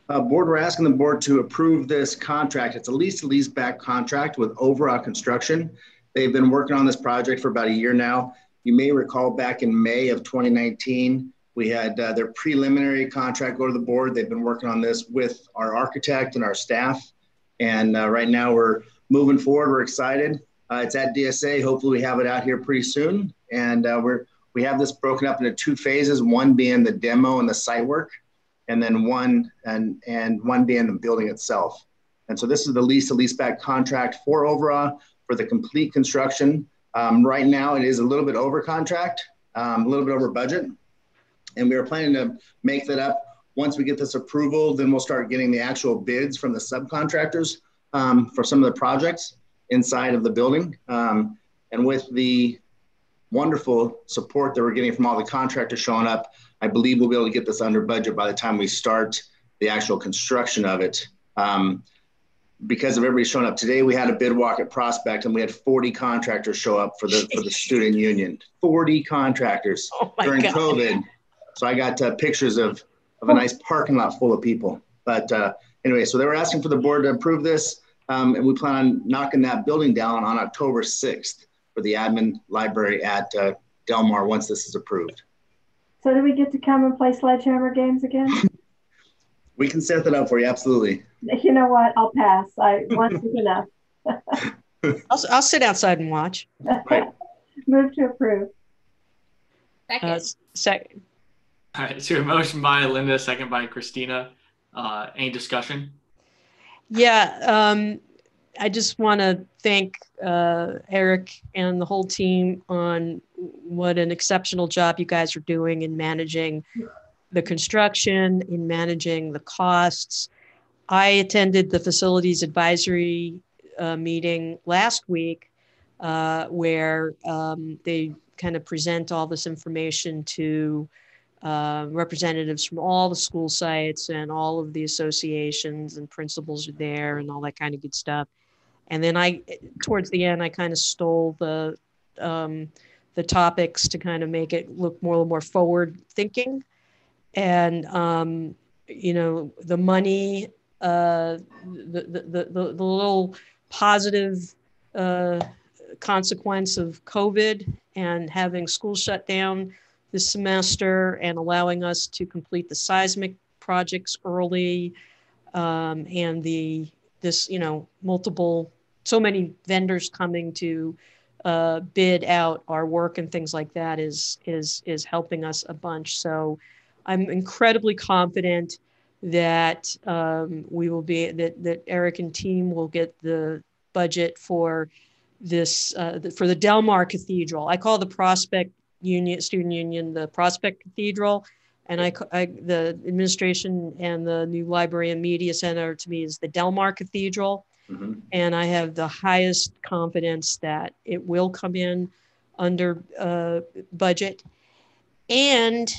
Board, we're asking the board to approve this contract. It's a lease-to-lease-back contract with Overa Construction. They've been working on this project for about a year now. You may recall back in May of 2019, we had their preliminary contract go to the board. They've been working on this with our architect and our staff. And right now we're moving forward. We're excited. It's at DSA. Hopefully we have it out here pretty soon. And We have this broken up into 2 phases, one being the demo and the site work, and then one being the building itself. And so this is the lease to lease back contract for Overall for the complete construction. Right now it is a little bit over contract, a little bit over budget. And we are planning to make that up. Once we get this approval, then we'll start getting the actual bids from the subcontractors for some of the projects inside of the building. And with the wonderful support that we're getting from all the contractors showing up, I believe we'll be able to get this under budget by the time we start the actual construction of it. Because of everybody showing up today, we had a bid walk at Prospect and we had 40 contractors show up for the student union. 40 contractors during COVID. So I got pictures of a nice parking lot full of people. But anyway, so they were asking for the board to approve this, and we plan on knocking that building down on October 6th for the admin library at Del Mar once this is approved. So do we get to come and play sledgehammer games again? We can set that up for you, absolutely. You know what? I'll pass. Once is enough. I'll sit outside and watch. Right. Move to approve. Second. All right, so a motion by Linda, second by Christina. Any discussion? Yeah, I just want to thank Eric and the whole team on what an exceptional job you guys are doing in managing the construction, in managing the costs. I attended the facilities advisory meeting last week where they kind of present all this information to representatives from all the school sites, and all of the associations and principals are there and all that kind of good stuff. And then towards the end, I kind of stole the topics to kind of make it look more forward thinking. And, you know, the money, the little positive consequence of COVID and having school shut down this semester and allowing us to complete the seismic projects early, and this, you know, so many vendors coming to bid out our work and things like that is helping us a bunch. So I'm incredibly confident that we will be, that Eric and team will get the budget for this, for the Del Mar Cathedral. I call the Prospect Student Union the Prospect Cathedral, and the administration and the new library and media center to me is the Del Mar Cathedral. Mm-hmm. And I have the highest confidence that it will come in under budget. And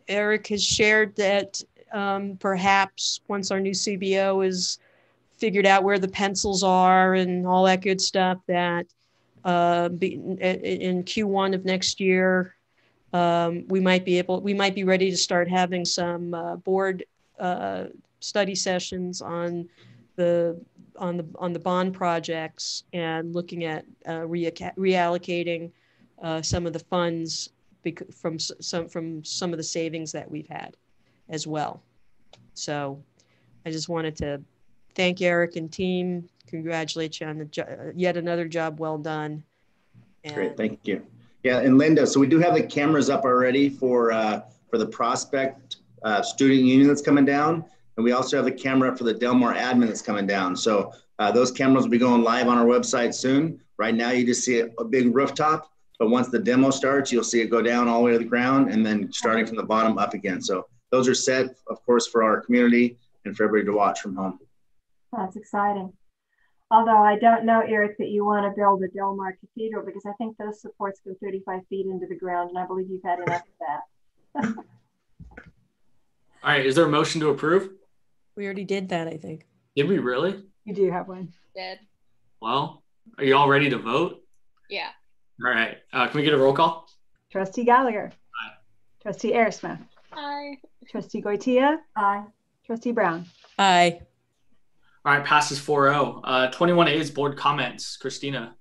Eric has shared that perhaps once our new CBO is figured out where the pencils are and all that good stuff, that in Q1 of next year, we might be ready to start having some board study sessions on the bond projects and looking at reallocating some of the funds from some of the savings that we've had as well. So I just wanted to thank Eric and team, congratulate you on yet another job well done. Great, thank you. Yeah, and Linda, so we do have the cameras up already for the Prospect student union that's coming down. And we also have the camera for the Del Mar admin that's coming down. So those cameras will be going live on our website soon. Right now, you just see a big rooftop, but once the demo starts, you'll see it go down all the way to the ground and then starting from the bottom up again. So those are set, of course, for our community and for everybody to watch from home. That's exciting. Although I don't know, Eric, that you want to build a Del Mar Cathedral, because I think those supports go 35 feet into the ground, and I believe you've had enough of that. All right, is there a motion to approve? We already did that, I think. Did we really? You do have one. Did. Well, are you all ready to vote? Yeah. All right. Can we get a roll call? Trustee Gallagher. Aye. Trustee Ayersmith. Aye. Trustee Goitia. Aye. Trustee Brown. Aye. All right, passes 4-0. 21A is board comments. Christina.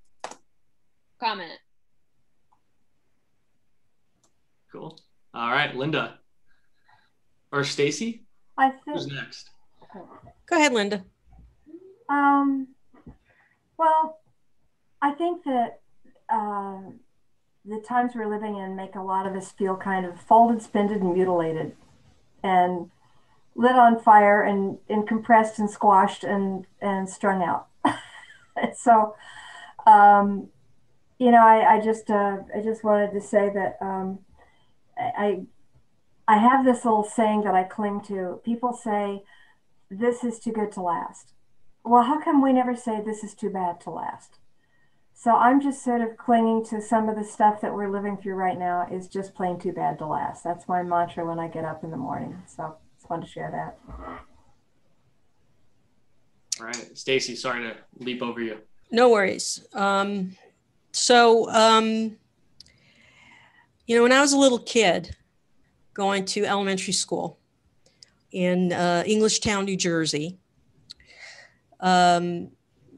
Comment. Cool. All right, Linda. Or Stacy? I think. Who's next? Go ahead, Linda. Well, I think that the times we're living in make a lot of us feel kind of folded, spinded, and mutilated, and lit on fire, and compressed and squashed and strung out. So, I just wanted to say that I I have this little saying that I cling to. People say, "This is too good to last." Well, how come we never say this is too bad to last? So I'm just sort of clinging to some of the stuff that we're living through right now is just plain too bad to last. That's my mantra when I get up in the morning. So just wanted to share that. All right, Stacy, sorry to leap over you. No worries. When I was a little kid going to elementary school in Englishtown, New Jersey,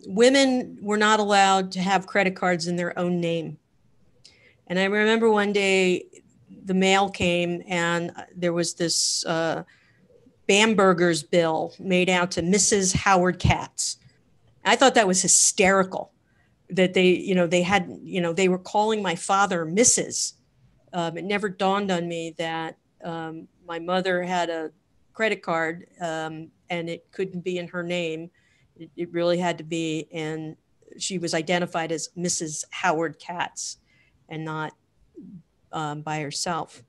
women were not allowed to have credit cards in their own name. And I remember one day the mail came and there was this Bamberger's bill made out to Mrs. Howard Katz. I thought that was hysterical that they were calling my father Mrs. It never dawned on me that my mother had a credit card and it couldn't be in her name. It really had to be, and she was identified as Mrs. Howard Katz and not by herself.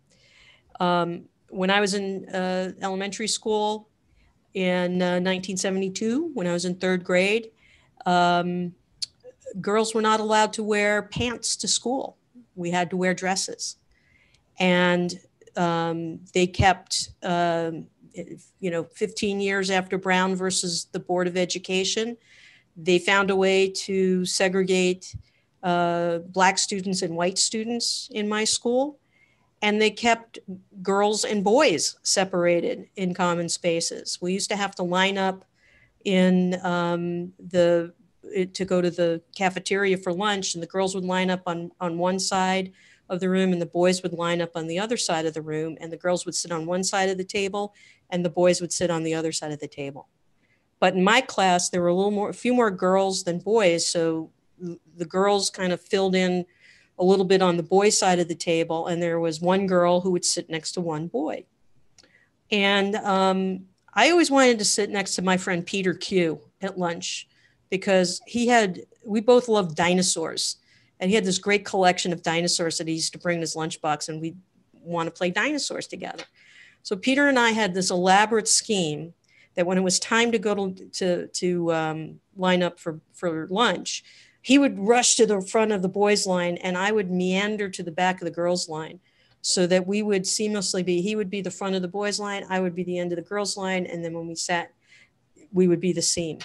When I was in elementary school in 1972, when I was in third grade, girls were not allowed to wear pants to school. We had to wear dresses. And they kept, 15 years after Brown versus the Board of Education, they found a way to segregate Black students and white students in my school. And they kept girls and boys separated in common spaces. We used to have to line up in to go to the cafeteria for lunch, and the girls would line up on one side of the room and the boys would line up on the other side of the room, and the girls would sit on one side of the table and the boys would sit on the other side of the table. But in my class, there were a few more girls than boys, so the girls kind of filled in a little bit on the boys' side of the table, and there was one girl who would sit next to one boy. And I always wanted to sit next to my friend Peter Q at lunch because we both loved dinosaurs. And he had this great collection of dinosaurs that he used to bring in his lunchbox, and we'd want to play dinosaurs together. So Peter and I had this elaborate scheme that when it was time to go to line up for lunch, he would rush to the front of the boys' line and I would meander to the back of the girls' line so that we would seamlessly he would be the front of the boys' line, I would be the end of the girls' line, and then when we sat, we would be the seam.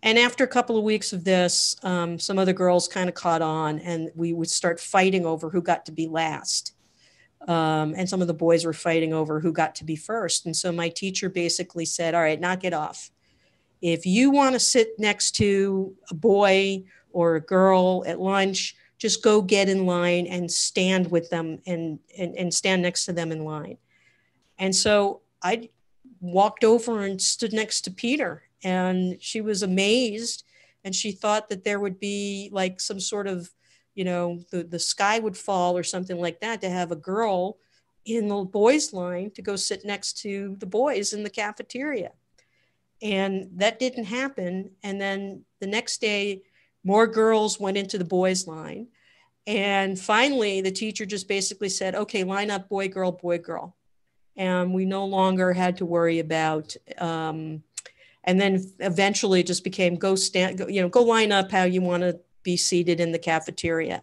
And after a couple of weeks of this, some other girls kind of caught on and we would start fighting over who got to be last. And some of the boys were fighting over who got to be first. And so my teacher basically said, all right, knock it off. If you want to sit next to a boy or a girl at lunch, just go get in line and stand with them and stand next to them in line. And so I walked over and stood next to Peter, and she was amazed. And she thought that there would be like some sort of, the sky would fall or something like that to have a girl in the boys' line to go sit next to the boys in the cafeteria. And that didn't happen. And then the next day, more girls went into the boys' line. And finally, the teacher just basically said, okay, line up boy, girl, boy, girl. And we no longer had to worry about, and then eventually it just became go line up how you want to be seated in the cafeteria.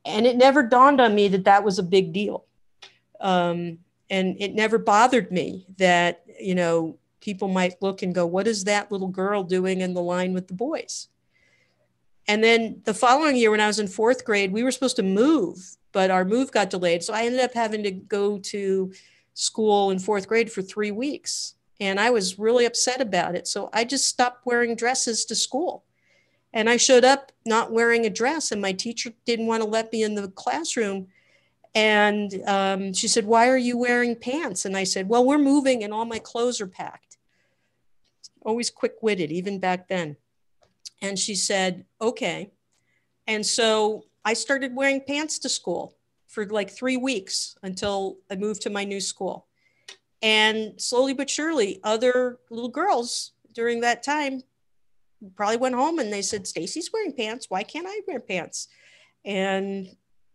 And it never dawned on me that that was a big deal. And it never bothered me that, people might look and go, what is that little girl doing in the line with the boys? And then the following year when I was in fourth grade, we were supposed to move, but our move got delayed. So I ended up having to go to school in fourth grade for 3 weeks. And I was really upset about it. So I just stopped wearing dresses to school. And I showed up not wearing a dress, and my teacher didn't want to let me in the classroom. And she said, why are you wearing pants? And I said, well, we're moving and all my clothes are packed. Always quick-witted, even back then. And she said, okay. And so I started wearing pants to school for like 3 weeks until I moved to my new school. And slowly but surely, other little girls during that time probably went home and they said, Stacy's wearing pants. Why can't I wear pants? And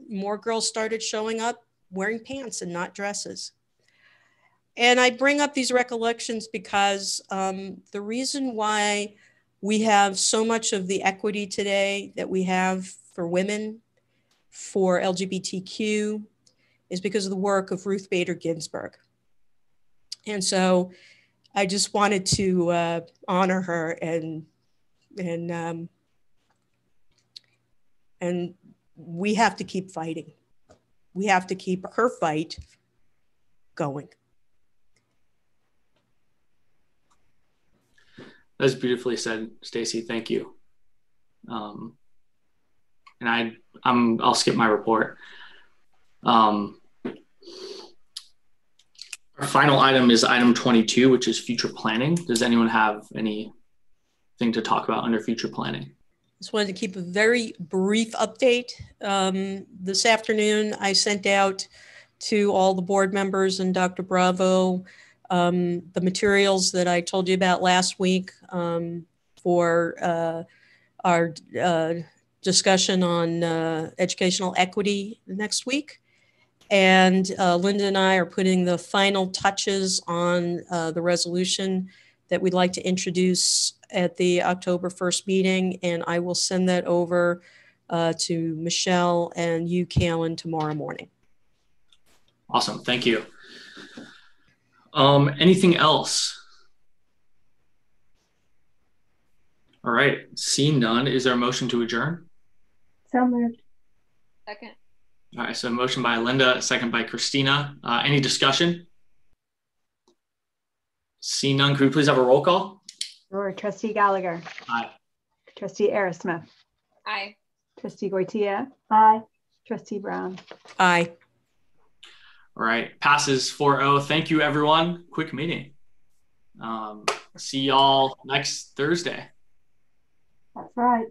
more girls started showing up wearing pants and not dresses. And I bring up these recollections because the reason why we have so much of the equity today that we have for women, for LGBTQ, is because of the work of Ruth Bader Ginsburg. And so I just wanted to honor her and we have to keep fighting. We have to keep her fight going. That's beautifully said, Stacy. Thank you. And I'll skip my report. Our final item is item 22, which is future planning. Does anyone have anything to talk about under future planning? Just wanted to keep a very brief update. This afternoon, I sent out to all the board members and Dr. Bravo the materials that I told you about last week for our discussion on educational equity next week. And Linda and I are putting the final touches on the resolution that we'd like to introduce at the October 1st meeting. And I will send that over to Michelle and you, Callan, tomorrow morning. Awesome, thank you. Anything else? All right, seeing none, is there a motion to adjourn? So moved. Second. All right, so a motion by Linda, a second by Christina. Any discussion? Seeing none, could we please have a roll call? Sure. Trustee Gallagher. Aye. Trustee Aerosmith. Aye. Trustee Goitia. Aye. Trustee Brown. Aye. All right, passes 4-0. Thank you, everyone. Quick meeting. See y'all next Thursday. That's right.